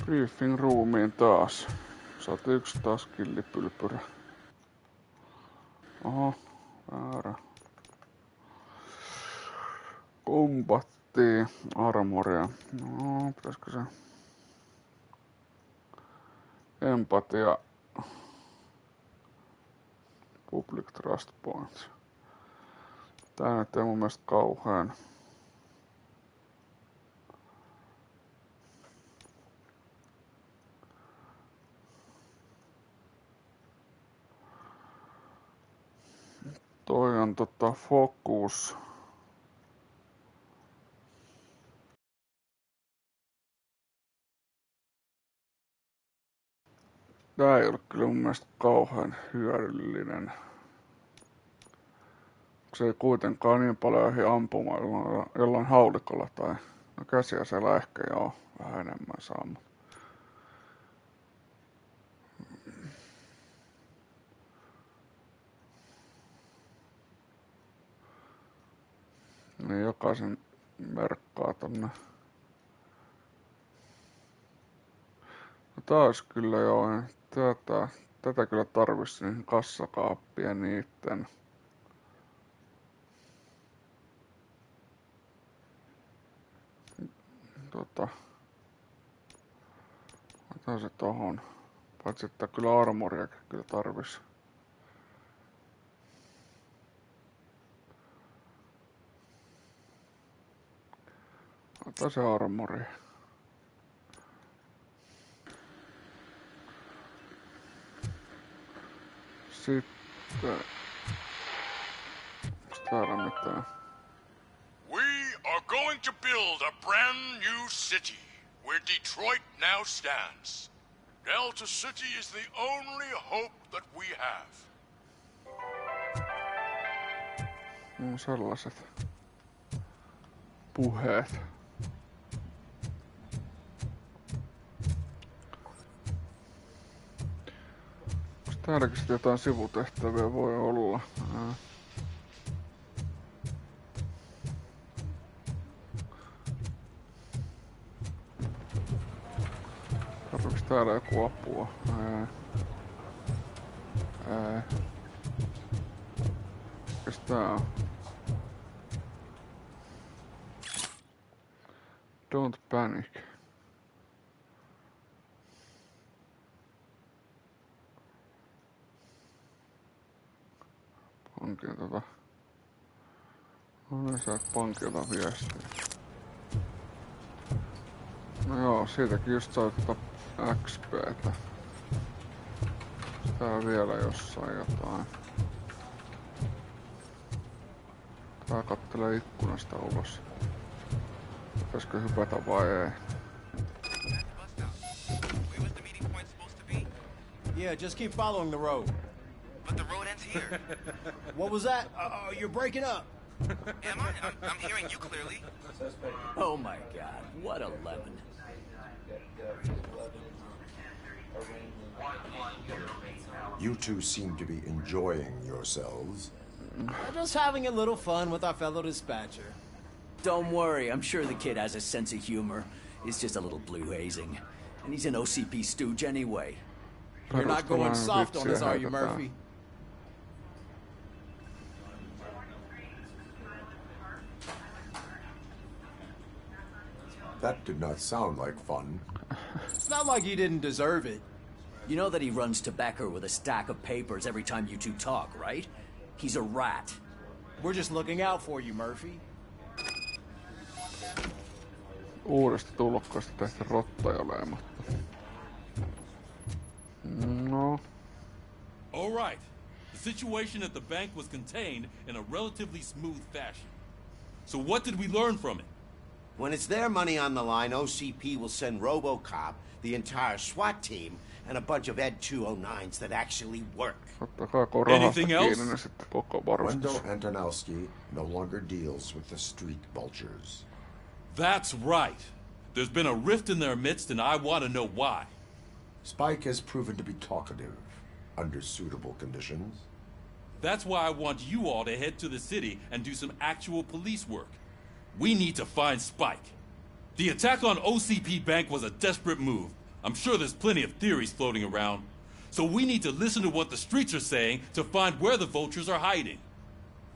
Briefing ruumiin taas. 101 taas killipylpyrä. Oho, väärä. Kombattia, armoria. No, pitäisikö se? Empatia. Public trust points. Tää nyt ei mun mielestä kauhean. Toi on focus. Tää ei ole kyllä mun mielestä kauhean hyödyllinen. Se ei kuitenkaan niin paljon ehdi ampumaan jollain haulikolla tai... No käsiä siellä ehkä joo, vähän enemmän saa, mutta... Niin jokaisen merkkaa tonne. No taas kyllä joo, tätä kyllä tarvitsisi niihin kassakaappien niitten. Otan se tohon. Paitsi että kyllä armoriakin kyllä tarvitsisi. Ota se armori. Sitten... Onks täällä mitään? We are going to build a brand new city where Detroit now stands. Delta City is the only hope that we have. No sellaiset puheet. Onks täälläkin sitten jotain sivutehtäviä voi olla? Tarviiks täällä joku apua? Mikäs tää on? Don't panic. Pankin No niin, sä et pankilta viestiä. No joo, siitäkin just sai XP:tä. Tää vielä jossain jotain. Tää kattelee ikkunasta ulos. Pitäisikö hypätä vai ei? Yeah, just keep following the road. But the road ends here. What was that? You're breaking up. Am I? I'm hearing you clearly. Oh my god, what a lemon. You two seem to be enjoying yourselves. We're just having a little fun with our fellow dispatcher. Don't worry, I'm sure the kid has a sense of humor. It's just a little blue hazing. And he's an OCP stooge anyway. You're not going soft on us, are you, Murphy? That did not sound like fun. It's not like he didn't deserve it. You know that he runs to Becker with a stack of papers every time you two talk, right? He's a rat. We're just looking out for you, Murphy. Uudesta tulokkaasta tehty rotta jo leimottu. No. All right. The situation at the bank was contained in a relatively smooth fashion. So what did we learn from it? When it's their money on the line, OCP will send RoboCop, the entire SWAT team, and a bunch of Ed 209s that actually work. Anything else? Wendell Antonowski no longer deals with the street vultures. That's right. There's been a rift in their midst, and I want to know why. Spike has proven to be talkative under suitable conditions. That's why I want you all to head to the city and do some actual police work. We need to find Spike. The attack on OCP Bank was a desperate move. I'm sure there's plenty of theories floating around. So we need to listen to what the streets are saying to find where the vultures are hiding.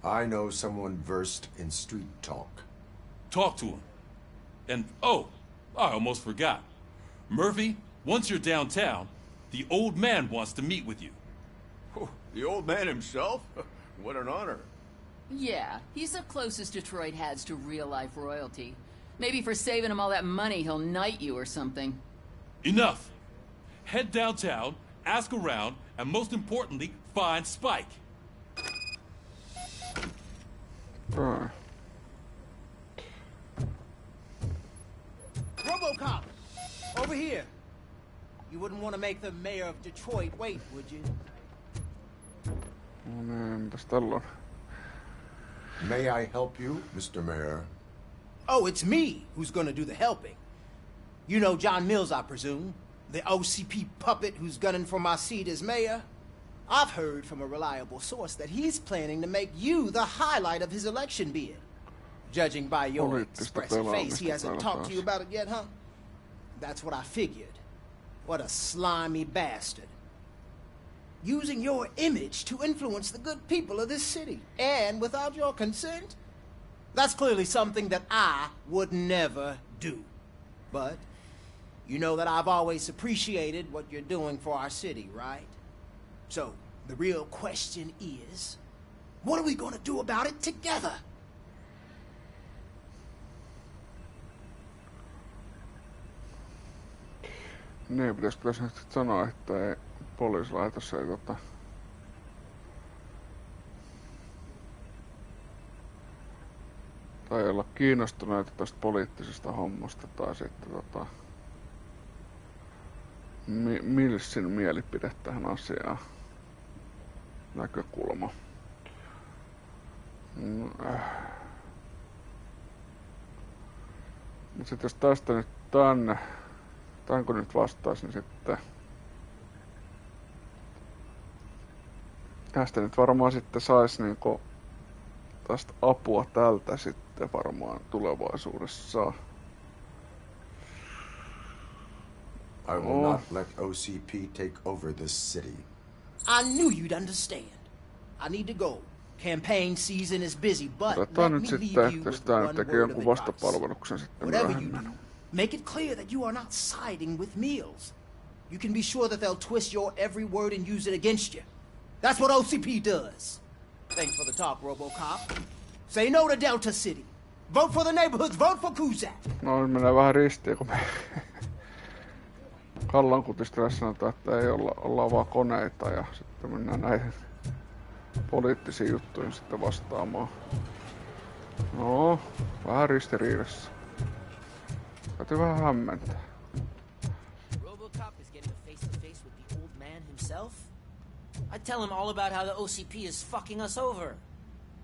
I know someone versed in street talk. Talk to him. And, oh, I almost forgot. Murphy, once you're downtown, the old man wants to meet with you. Oh, the old man himself? What an honor. Yeah, he's the closest Detroit has to real-life royalty. Maybe for saving him all that money, he'll knight you or something. Enough! Head downtown, ask around, and most importantly, find Spike. RoboCop! Over here! You wouldn't want to make the mayor of Detroit wait, would you? May I help you, Mr. Mayor? Oh, it's me who's gonna do the helping. You know John Mills, I presume? The OCP puppet who's gunning for my seat as mayor? I've heard from a reliable source that he's planning to make you the highlight of his election bid. Judging by your expressive face, he hasn't talked to you about it yet, huh? That's what I figured. What a slimy bastard. Using your image to influence the good people of this city, and without your consent? That's clearly something that I would never do. But you know that I've always appreciated what you're doing for our city, right? So, the real question is, what are we gonna do about it together? Niin, pitäisikö tässä nyt sanoa, että ei, poliisilaitos ei tai olla kiinnostuneita tästä poliittisesta hommasta tai sitten Millsin mielipide tähän asiaan, näkökulma. Mutta sitten jos tästä nyt tän kun nyt vastaisin sitten, tästä nyt varmaan sitten sais niinku tästä apua tältä sitten varmaan tulevaisuudessa. I will not let OCP take over this city. I knew you'd understand. I need to go. Campaign season is busy, but let Otetaan me nyt leave sitten, you että with sitä nyt one tekee word of jonkun advice. vastapalveluksen sitten Whatever you myöhemmin. do, make it clear that you are not siding with Mills. You can be sure that they'll twist your every word and use it against you. That's what OCP does. Thanks for the talk, RoboCop. Say no to Delta City. Vote for the neighborhoods. Vote for Kuzak. No nyt menee vähän ristiin, kun me Kallankutista sanotaan, että ei olla vaan koneita ja sitten mennään näihin poliittisiin juttuihin sitten vastaamaan. No, vähän ristiriidassa. Täytyy vähän hämmentää. RoboCop is getting a face-to-face with the old man himself? I'd tell him all about how the OCP is fucking us over.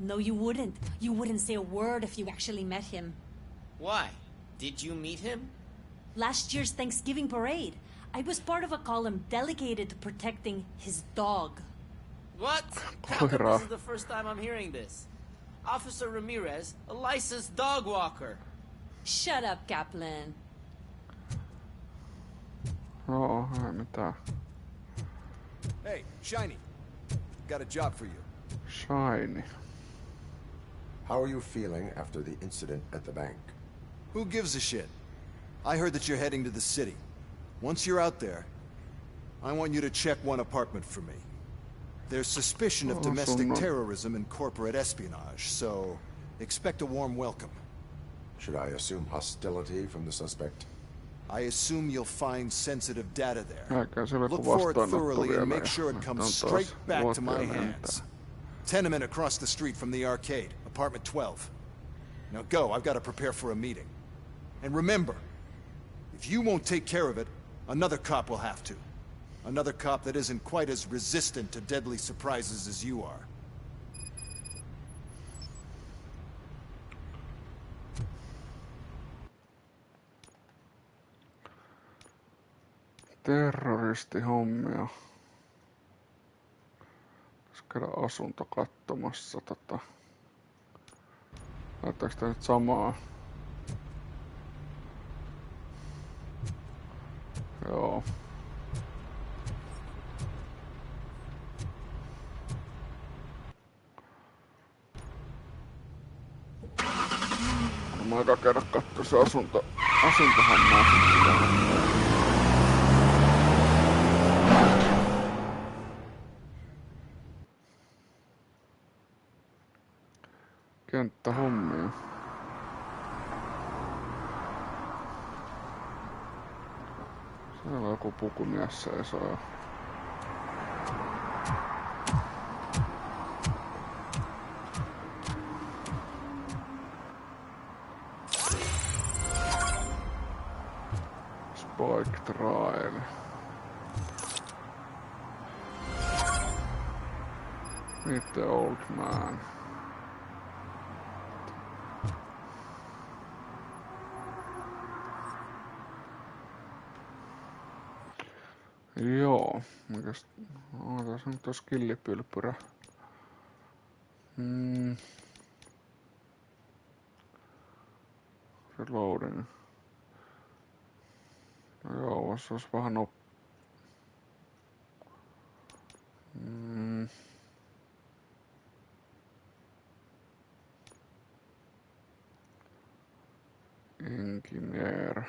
No, you wouldn't. You wouldn't say a word if you actually met him. Why? Did you meet him? Last year's Thanksgiving parade, I was part of a column delegated to protecting his dog. What? How come this is the first time I'm hearing this? Officer Ramirez, a licensed dog walker. Shut up, Kaplan. No, ei mitään. Hey, Shiny. Got a job for you. Shiny. How are you feeling after the incident at the bank? Who gives a shit? I heard that you're heading to the city. Once you're out there, I want you to check one apartment for me. There's suspicion of domestic terrorism and corporate espionage, so expect a warm welcome. Should I assume hostility from the suspect? I assume you'll find sensitive data there. Look Look for it thoroughly and make sure it comes straight back to my hands. Tenement across the street from the arcade, apartment 12. Now go, I've got to prepare for a meeting. And remember, if you won't take care of it, another cop will have to. Another cop that isn't quite as resistant to deadly surprises as you are. Terroristihommia. Pitäis käydä asunto katsomassa Näyttääkö tää nyt samaa? Joo. Mä aika käydä kattoo se asuntohommaa sitten. Kenttähommia. Siellä on joku pukumies seisoo. Spike Trail. Meet the old man. Joo, mikäs... tässä on tuo skillipylpyrä. Reloading. No joo, se olisi vähän Engineer.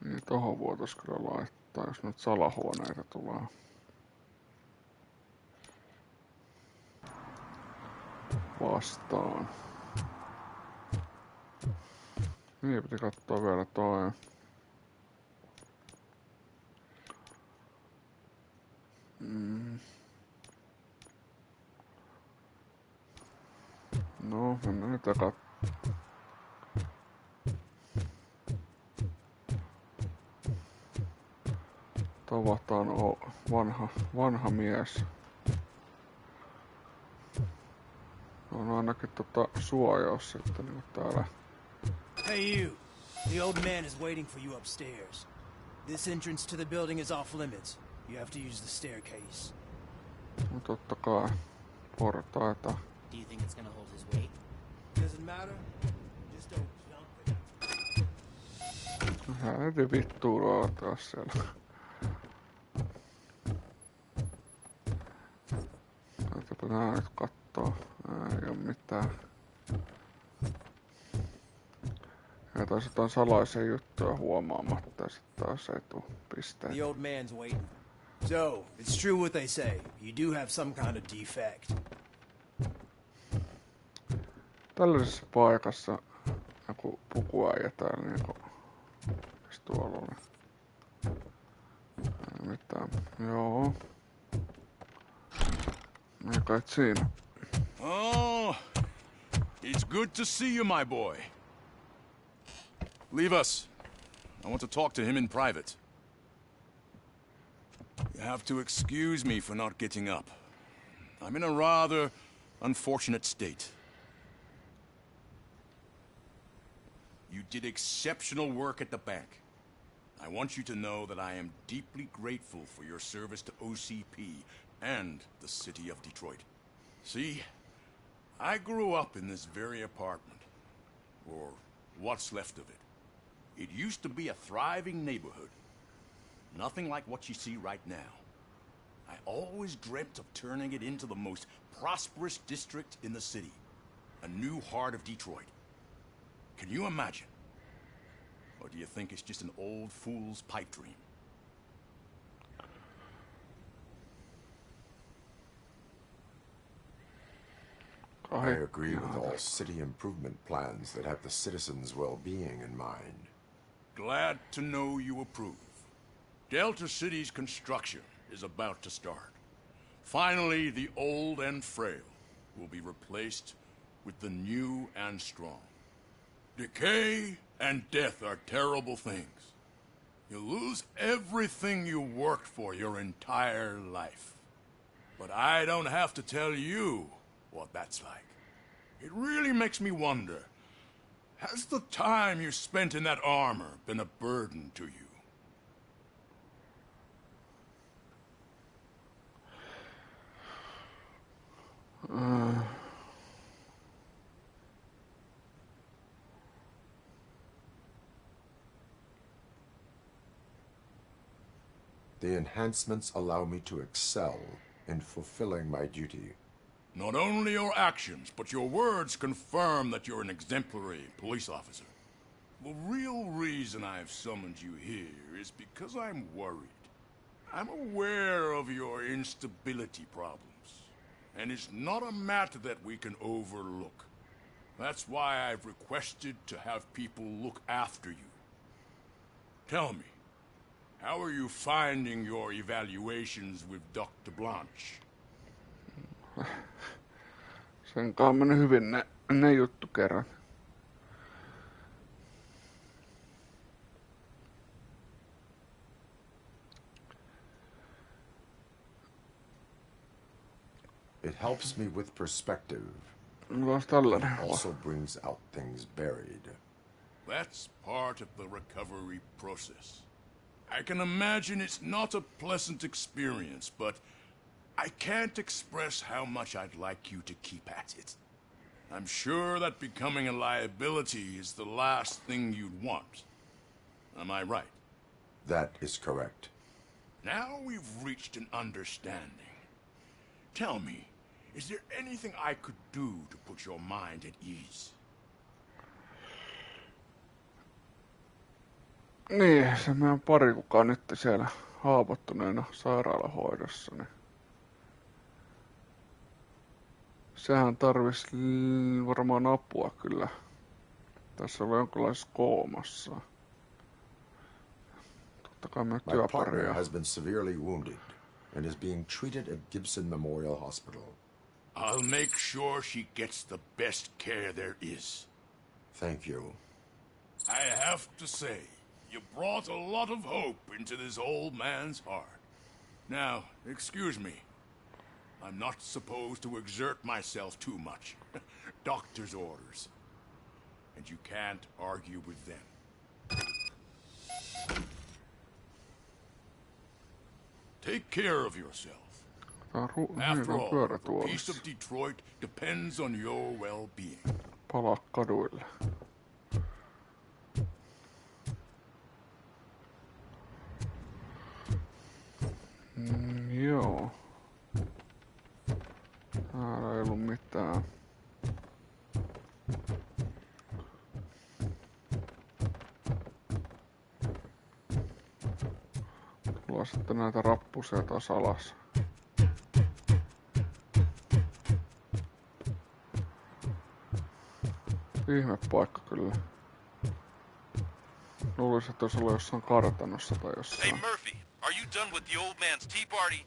Niin tohon voitais kyllä laittaa, jos nyt salahuoneita tulee. Vastaan. Niin piti katsoa vielä toi. No, mennään nyt tavataan vanha mies. On ainakin suojaus sitten niin täällä. Hey you! The old man is waiting for you upstairs. This entrance to the building is off limits. You have to use the staircase. No totta kai. Portaita. Do you think it's gonna hold his weight? Doesn't matter. Just don't jump it. Hän heti vittuilua taas siellä. Täytyypä nää nyt kattoo. Ei oo mitään. Ja taas jotain salaisia juttuja huomaamatta ja sit taas ei tuu pisteitä. The old man's waiting. So, it's true what they say. You do have some kind of defect. Tällaisessa paikassa joku pukuäijä täällä niinku... Mikäs tuolla oli? Ei mitään. Joo. Ei kai siinä. Oh, it's good to see you, my boy. Leave us. I want to talk to him in private. You have to excuse me for not getting up. I'm in a rather unfortunate state. You did exceptional work at the bank. I want you to know that I am deeply grateful for your service to OCP and the city of Detroit. See, I grew up in this very apartment, or what's left of it. It used to be a thriving neighborhood. Nothing like what you see right now. I always dreamt of turning it into the most prosperous district in the city. A new heart of Detroit. Can you imagine? Or do you think it's just an old fool's pipe dream? I agree with all city improvement plans that have the citizens' well-being in mind. Glad to know you approve. Delta City's construction is about to start. Finally, the old and frail will be replaced with the new and strong. Decay and death are terrible things. You lose everything you worked for your entire life. But I don't have to tell you what that's like. It really makes me wonder, has the time you spent in that armor been a burden to you? The enhancements allow me to excel in fulfilling my duty. Not only your actions, but your words confirm that you're an exemplary police officer. The real reason I've summoned you here is because I'm worried. I'm aware of your instability problems, and it's not a matter that we can overlook. That's why I've requested to have people look after you. Tell me, how are you finding your evaluations with Dr. Blanche? Senkaan on mennyt hyvin ne juttu kerran. It helps me with perspective. It also brings out things buried. That's part of the recovery process. I can imagine it's not a pleasant experience, but I can't express how much I'd like you to keep at it. I'm sure that becoming a liability is the last thing you'd want. Am I right? That is correct. Now we've reached an understanding. Tell me, is there anything I could do to put your mind at ease? Niin, se meidän pari kukaan nyt siellä haavoittuneena sairaalahoidossa, niin sehän tarvisi varmaan apua kyllä. Tässä on jonkinlaisessa koomassa. Totta kai me My partner has been severely wounded and is being treated at Gibson Memorial Hospital. I'll make sure she gets the best care there is. Thank you. I have to say, you brought a lot of hope into this old man's heart. Now, excuse me. I'm not supposed to exert myself too much. Doctor's orders. And you can't argue with them. Take care of yourself. After all, the peace of Detroit depends on your well-being. Palaa kaduille. Joo. Täällä ei ollut mitään. Tullaan sitten näitä rappusia taas alas. Ihme paikka kyllä. Luulisin, että olisi ollut jossain kartanossa tai jossain. Hey Murphy, are you done with the old man's tea party?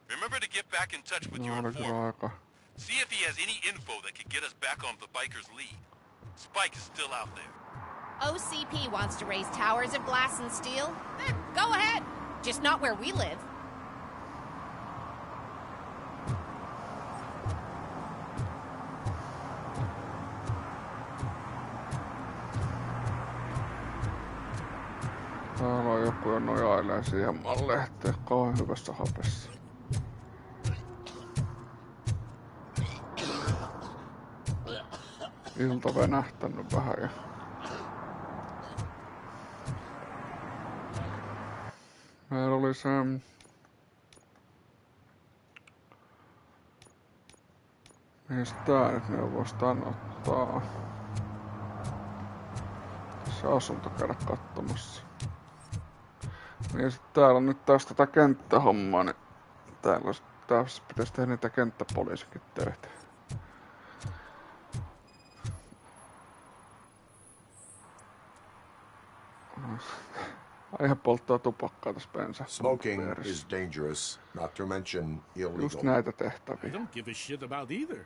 Remember to get back in touch with your informant. See if he has any info that could get us back on the biker's lead. Spike is still out there. OCP wants to raise towers of glass and steel? Go ahead. Just not where we live. Täällä on joku, jo nojailee siihen malleen, ettei kauhean hyvässä hapessa. Ilta venähtänyt vähän ja meillä oli se mistä tää nyt neuvoisi tän ottaa se asunto käydä katsomassa. Niin sit täällä on nyt taas tätä kenttähommaa, niin täällä pitäisi tehdä niitä kenttäpoliisikin töitä. Aihe polttaa tupakkaa tässä bensa. Smoking is dangerous, not to mention illegal. Just näitä tehtäviä. I don't give a shit about either.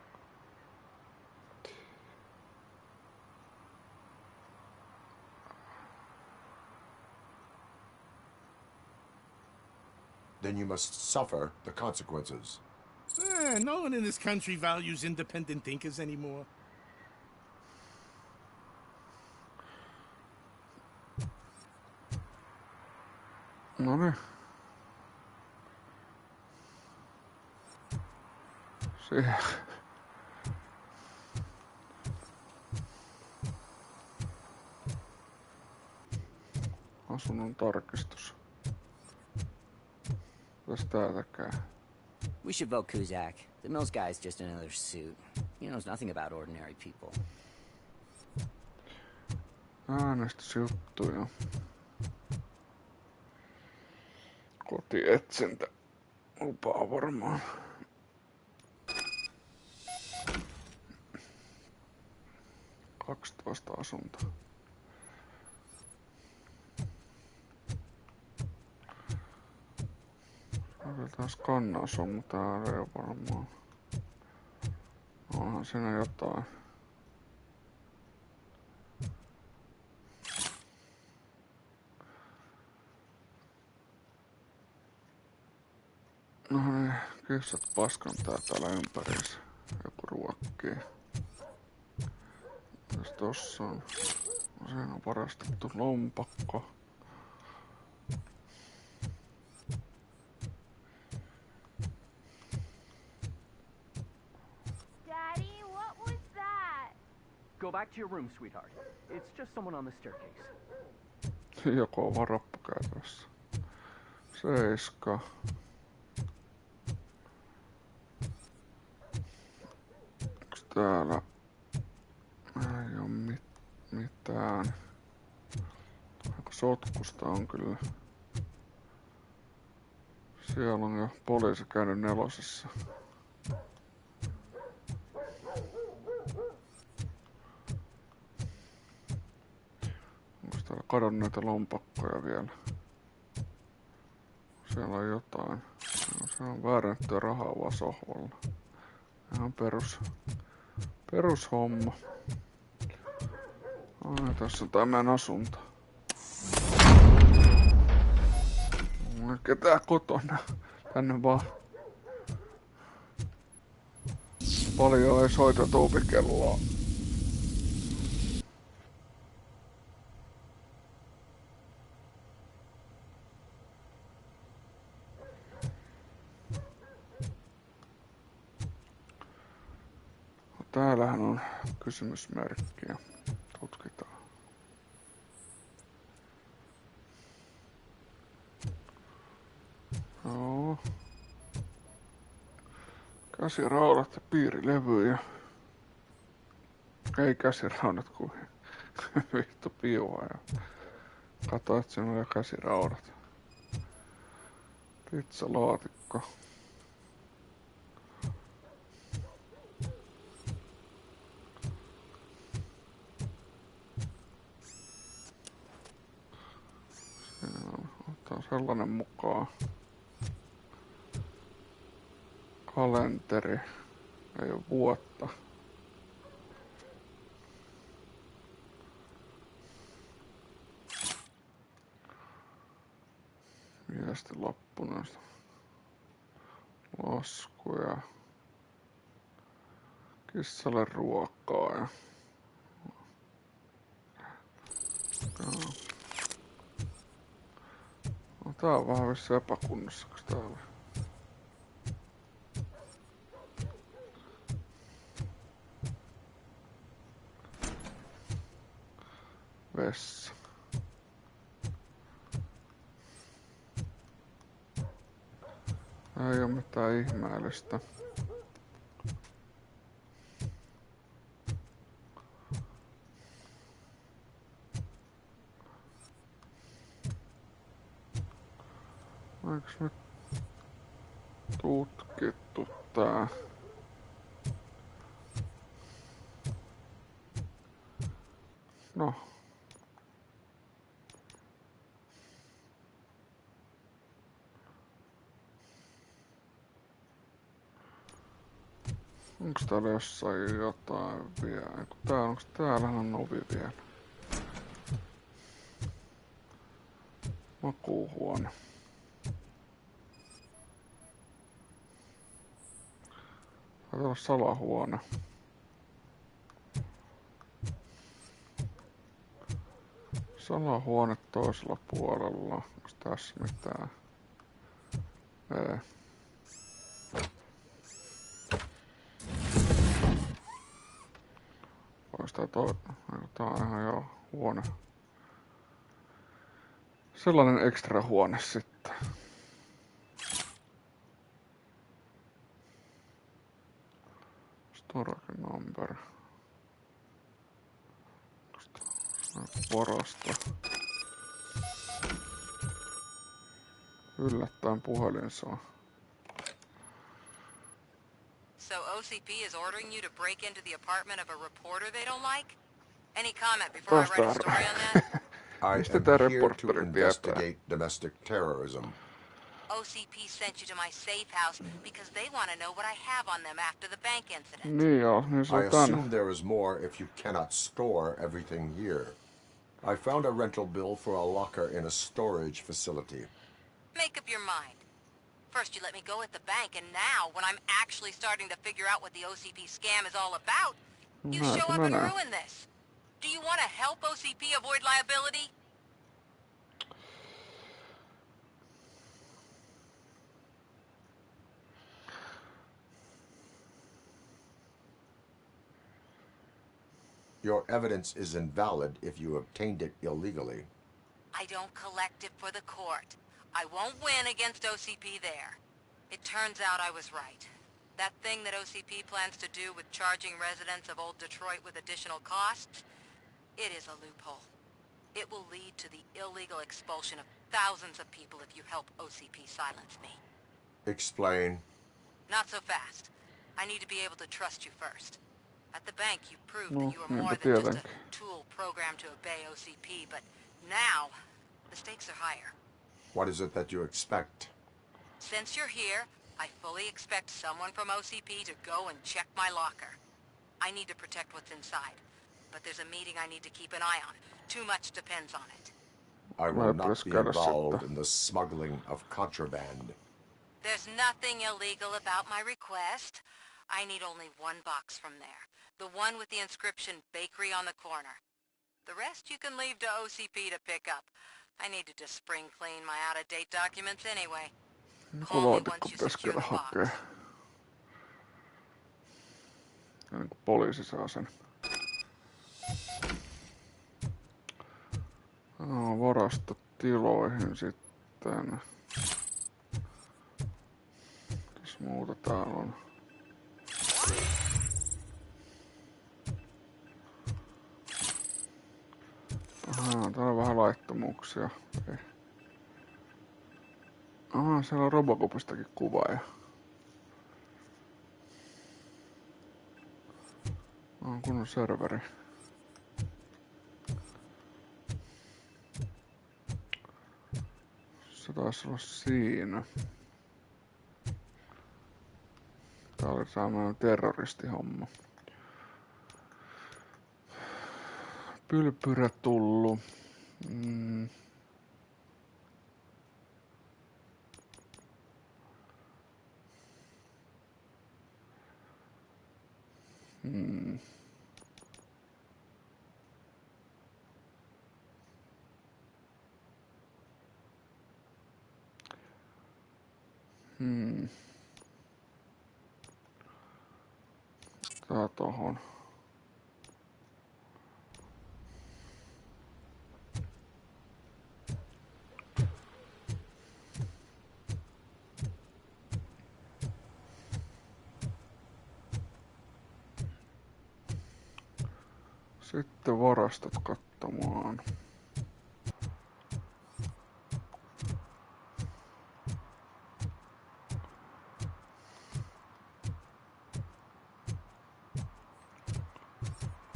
Then you must suffer the consequences. No one in this country values independent thinkers anymore. No niin. Siihen. Asunnon tarkistus. Mitäs tää tekee? We should vote Kuzak. The Mills guy's just another suit. He knows nothing about ordinary people. Äänestysjuttuja. Kotietsintä. Lupaa varmaan. Kaksitoista asuntoa. Otetaan skannausumma täällä jo varmaan. Onhan siinä jotain. No niin, kissat paskantaa täällä ympäriinsä. Joku ruokkii. Mitäs tossa on? Siinä on varastettu lompakko. Daddy, what was that? Go back to your room, sweetheart. It's just someone on the staircase. Joku on vaan rappukäytössä. 7. Onks täällä? Ei oo mitään. Aika sotkusta on kyllä. Siellä on jo poliisi käynyt 4. Onko täällä kadonneita lompakkoja vielä? Siellä on jotain. Se on väärennettyä rahaa vaan sohvalla. Ihan perushomma. Ai, tässä on tää meidän asunto. Ketään kotona. Tänne vaan. Paljon ei soita tuupikelloa. Täällähän on kysymysmerkkiä. Tutkitaan. Joo. Käsiraudat ja piirilevyjä. Ei käsiraudat kuin vittu piua. Ja kato, että siinä on jo käsiraudat. Pizzalaatikko. Ottaa sellainen mukaan. Kalenteri. Ei oo vuotta. Viesti loppuneesta. Laskuja. Kissalle ruokaa ja... No, tää on vähän vissi epäkunnossa, kun täällä... Vessa. Ei oo mitään ihmeellistä. Eiks nyt tutkittu tää? No. Onks täällä jossain jotain vielä? Onks täällähän on ovi vielä? Makuuhuone. Taitaa olla salahuone. Salahuone toisella puolella. Onks tässä mitään? Ei. Tää on ihan joo huone. Sellainen ekstra huone sitten. Storage number. Varasto. Yllättäen puhelin saa. So OCP is ordering you to break into the apartment of a reporter they don't like? Any comment before I write a story on that? I am here to investigate domestic terrorism. OCP sent you to my safe house because they want to know what I have on them after the bank incident. Niin joo, niin se on I assume there is more if you cannot store everything here. I found a rental bill for a locker in a storage facility. Make up your mind. First you let me go at the bank, and now, when I'm actually starting to figure out what the OCP scam is all about, you show up and ruin this. Do you want to help OCP avoid liability? Your evidence is invalid if you obtained it illegally. I don't collect it for the court. I won't win against OCP there. It turns out I was right. That thing that OCP plans to do with charging residents of Old Detroit with additional costs, it is a loophole. It will lead to the illegal expulsion of thousands of people if you help OCP silence me. Explain. Not so fast. I need to be able to trust you first. At the bank, you proved that you are more than just a tool programmed to obey OCP, but now, the stakes are higher. What is it that you expect? Since you're here, I fully expect someone from OCP to go and check my locker. I need to protect what's inside, but there's a meeting I need to keep an eye on. Too much depends on it. I will not be involved in the smuggling of contraband. There's nothing illegal about my request. I need only one box from there. The one with the inscription Bakery on the corner. The rest you can leave to OCP to pick up. I need to just spring clean my out-of-date documents anyway. Call me once you secure the box. Niin kuin poliisi saa sen. Varastotiloihin sitten. Mitäs muuta täällä on? Täällä on vähän laittomuuksia. Siellä on RoboCopistakin kuvaaja. On kunnon serveri. Se taisi olla siinä. Tää oli saaminen terroristihomma. Pylpyrä tullu. Tää tohon. Sitten varastot katsomaan.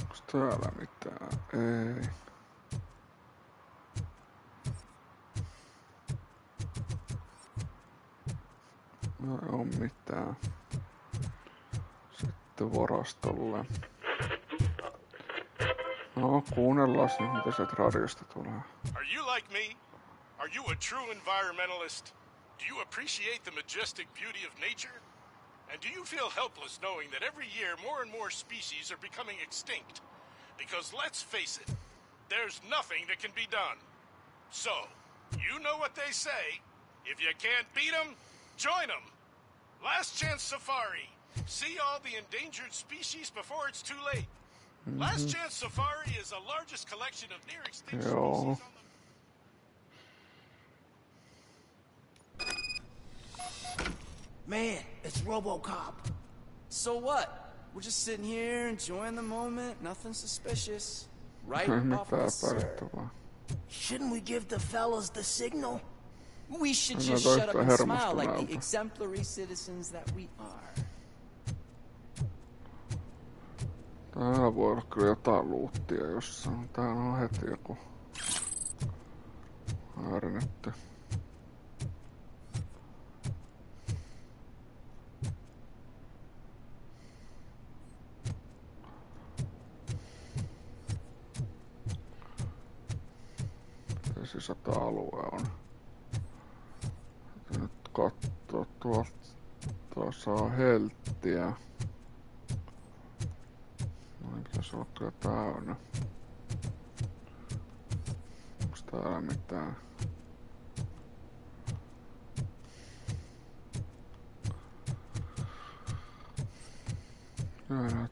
Onks täällä mitään? Ei. Ei oo mitään. Sitten sitten varastolle. No, kuunnellaan nyt, mitä sieltä radiosta tulee. Are you like me? Are you a true environmentalist? Do you appreciate the majestic beauty of nature? And do you feel helpless knowing that every year more and more species are becoming extinct? Because let's face it, there's nothing that can be done. So, you know what they say. If you can't beat them, join them. Last chance safari. See all the endangered species before it's too late. Last chance safari is the largest collection of near extinct species on the... Man, it's RoboCop. So what? We're just sitting here enjoying the moment, nothing suspicious. Right, officer? Shouldn't we give the fellas the signal? We should just shut up and smile like the exemplary citizens that we are. Täällä voi olla kyllä jotain luuttia jossain. Täällä on heti joku väärennetty. Sisältöalue on. Nyt katsoo tuolta saa helttiä. Noin pitäisi olla kyllä täynnä. Onks täällä mitään? Täällä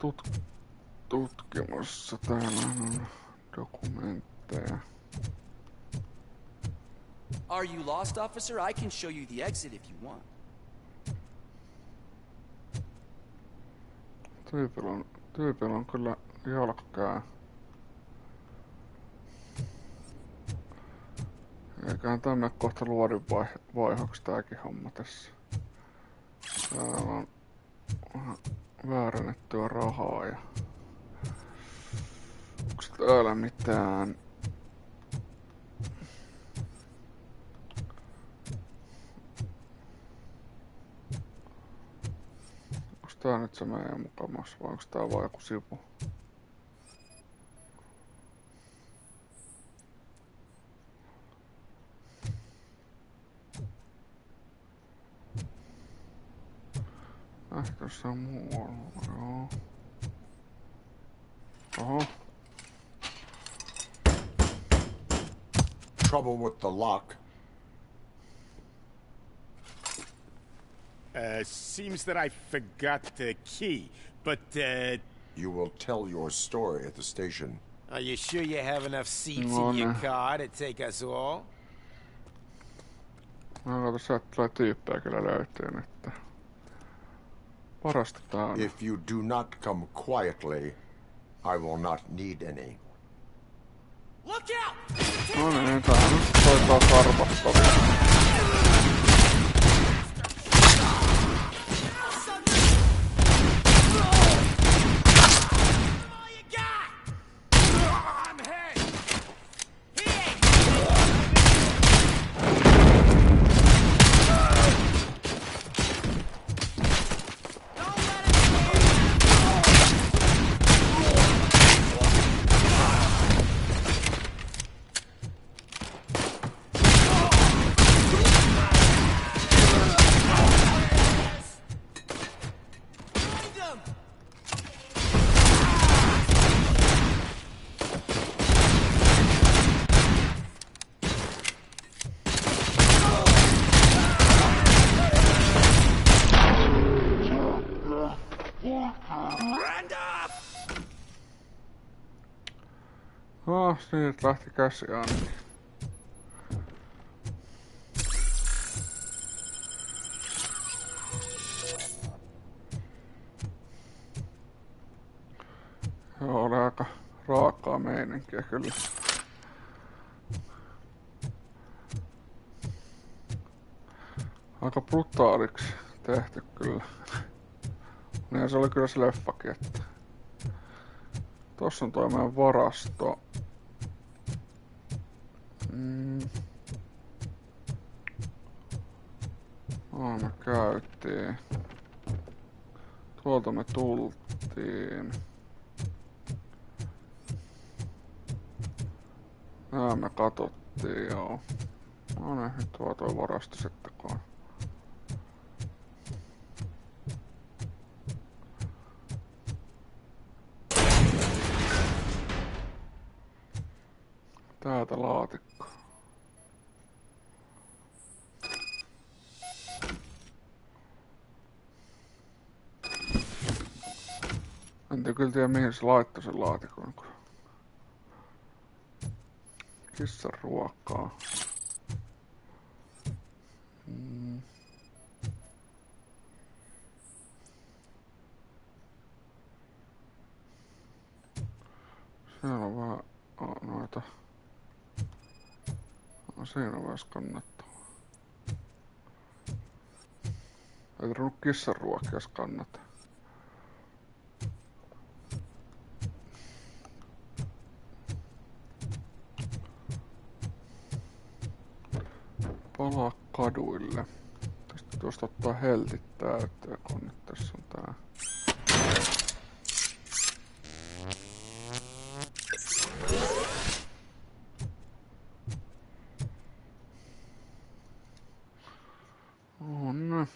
tutkimassa. Täällä on dokumentteja. Are you lost, officer? I can show you the exit if you want. Tyypillä on kyllä jalkakää. Eiköhän tänne kohta luodin vaihoksi tääkin homma tässä. Täällä on väärennettyä rahaa ja... Onks täällä mitään? Tää nyt se meidän mukamas, vai onks tää vaan joku sivu? Tässä on muualla, joo. Oho. Trouble with the lock. Seems that I forgot the key, but, You will tell your story at the station. Are you sure you have enough seats in your car to take us all? No, sieltä tulee tyyppejä kyllä löytyy nyt. Parasta tää on. If you do not come quietly, I will not need any. Look out! No niin, tää on nyt soittaa karvastavia. Siitä lähti käsi ainakin. Joo, oli aika raakaa meininkiä kyllä. Aika brutaaliksi tehty kyllä. Niin se oli kyllä se leffakin, että... Tossa on toi meidän varasto. Me käytiin. Tuolta me tultiin. katsottiin. Me katsottiin, joo. No niin, nyt vaan toi varasto sitten kun on. Täältä laatikko. En kyllä tiedä mihin se laittoi sen laatikon. Kissan ruokaa. Siellä on vähän noita. No, siinä on vähän kannattavaa. Ei tarvinnut kissan ruokia skannata. Palaa kaduille. Tästä tuosta ottaa heltit täyteen, kun nyt tässä on tää. On.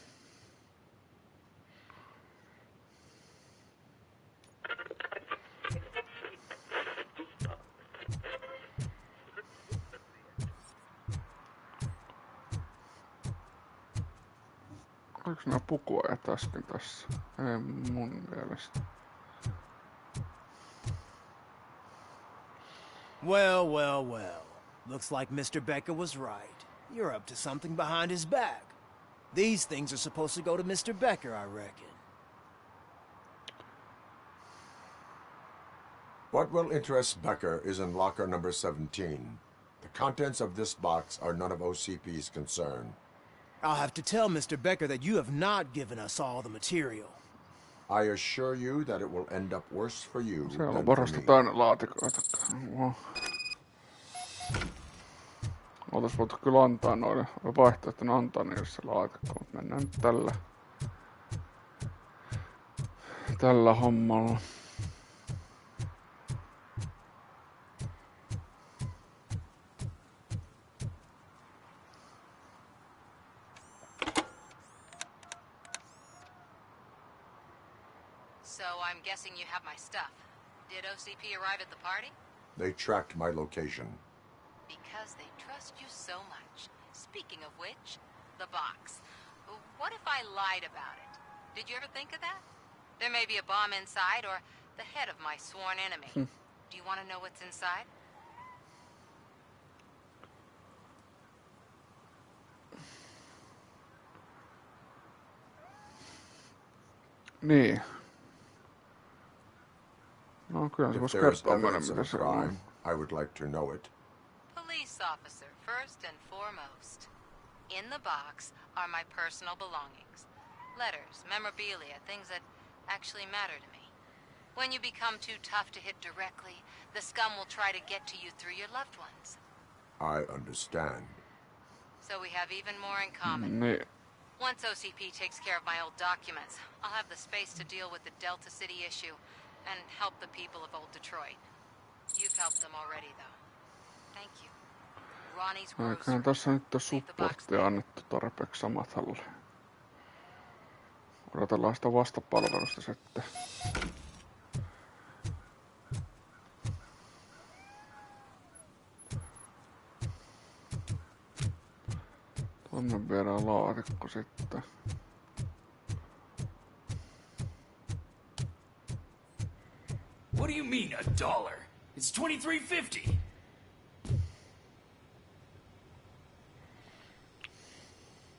Oliko nää pukuajat äsken tässä? Ei mun mielestä. Well, well, well. Looks like Mr. Becker was right. You're up to something behind his back. These things are supposed to go to Mr. Becker, I reckon. What will interest Becker is in locker number 17. The contents of this box are none of OCP's concern. I'll have to tell Mr. Becker that you have not given us all the material. I assure you that it will end up worse for you Siellä than on for varasta me. täynnä laatikoita. Oltais voitu kyllä antaa noille, vaihtoehtona antaa niille se laatikko, mutta mennään nyt tällä hommalla. So I'm guessing you have my stuff. Did OCP arrive at the party? They tracked my location. Because they trust you so much. Speaking of which, the box. What if I lied about it? Did you ever think of that? There may be a bomb inside or the head of my sworn enemy. Do you want to know what's inside? Niin. No kyllä se If voisi there is kertoa meille evidence of mitä a se on. crime, I would like to know it. Police officer, first and foremost. In the box are my personal belongings. Letters, memorabilia, things that actually matter to me. When you become too tough to hit directly, the scum will try to get to you through your loved ones. I understand. So we have even more in common. Niin. Once OCP takes care of my old documents, I'll have the space to deal with the Delta City issue and help the people of old Detroit. You've helped them already, though. Thank you. Ronnie's Eiköhän tässä nyt supporttia annettu tarpeeksi Samathalle. Odotellaan sitä vastapalvelusta sitten. Tonne viedään laatikko sitten. What do you mean, $1? It's $23.50.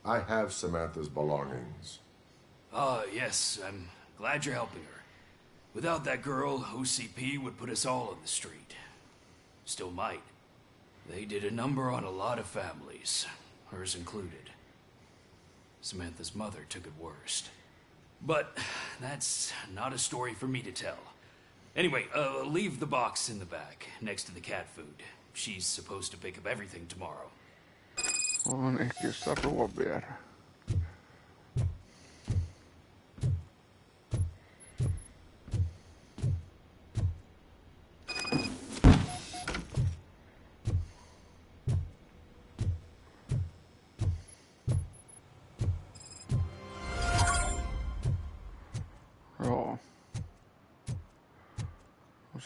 I have Samantha's belongings. Yes, I'm glad you're helping her. Without that girl, OCP would put us all on the street. Still might. They did a number on a lot of families, hers included. Samantha's mother took it worst. But that's not a story for me to tell. Anyway, leave the box in the back, next to the cat food. She's supposed to pick up everything tomorrow. On ehkissä ruoan viereen.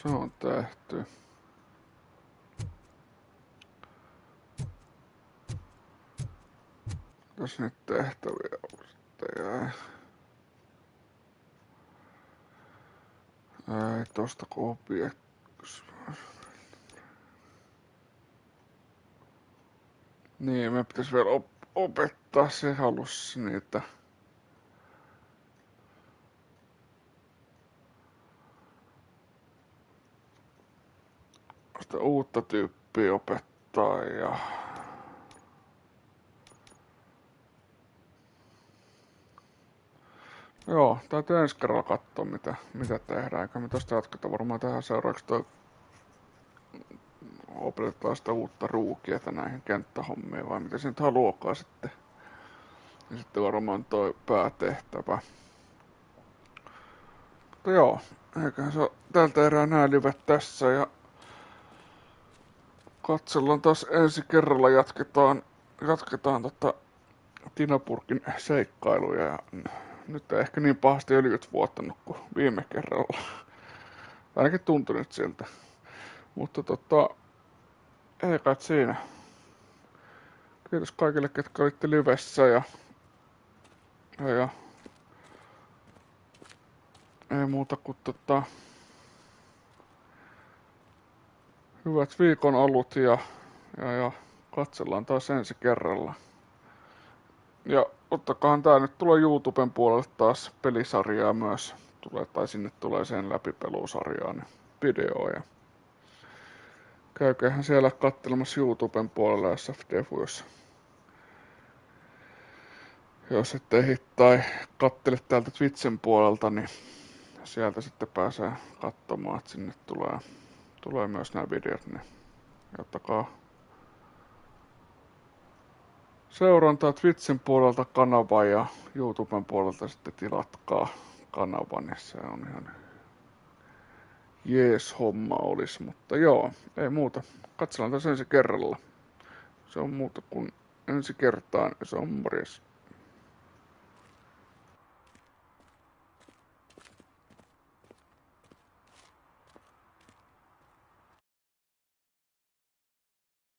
Se on tehty. Tässä nyt tehtäviä on sitten jäi. Ei tosta kopia. Niin, me pitäisi vielä opettaa se halus niitä. Sitä uutta tyyppiä opettaa ja joo, täytyy ensi kerralla katsoa mitä tehdään, eikä me tosta jatketa varmaan tähän seuraavaksi opetetaan sitä uutta ruukia näihin kenttähommiin vai mitä se nyt haluakaan sitten. Ja sitten varmaan toi päätehtävä. Mutta joo, eiköhän se tältä erää nää livet tässä ja katsellaan taas ensi kerralla jatketaan Tinapurkin seikkailuja ja nyt ei ehkä niin pahasti öljyt vuottanut kuin viime kerralla. Ainakin tuntui nyt siltä. Mutta ei kai siinä. Kiitos kaikille, ketkä olitte livessä ja ei muuta kuin hyvät viikon alut ja katsellaan taas ensi kerralla. Ja ottakahan tää nyt tulee YouTuben puolelle taas pelisarjaa myös. Sinne tulee sen läpipeluusarjaan niin videoja. Käyköhän siellä katselemassa YouTuben puolella SFDefu, jos ette ehdi tai kattele täältä Twitchen puolelta, niin sieltä sitten pääsee katsomaan, että sinne tulee myös nämä videot. Niin ottakaa seurantaa Twitchen puolelta kanava ja YouTuben puolelta sitten tilatkaa kanava, niin se on ihan jees homma olisi, mutta joo, ei muuta. Katsellaan tässä ensi kerralla. Se on muuta kuin ensi kertaan ja se on morjes.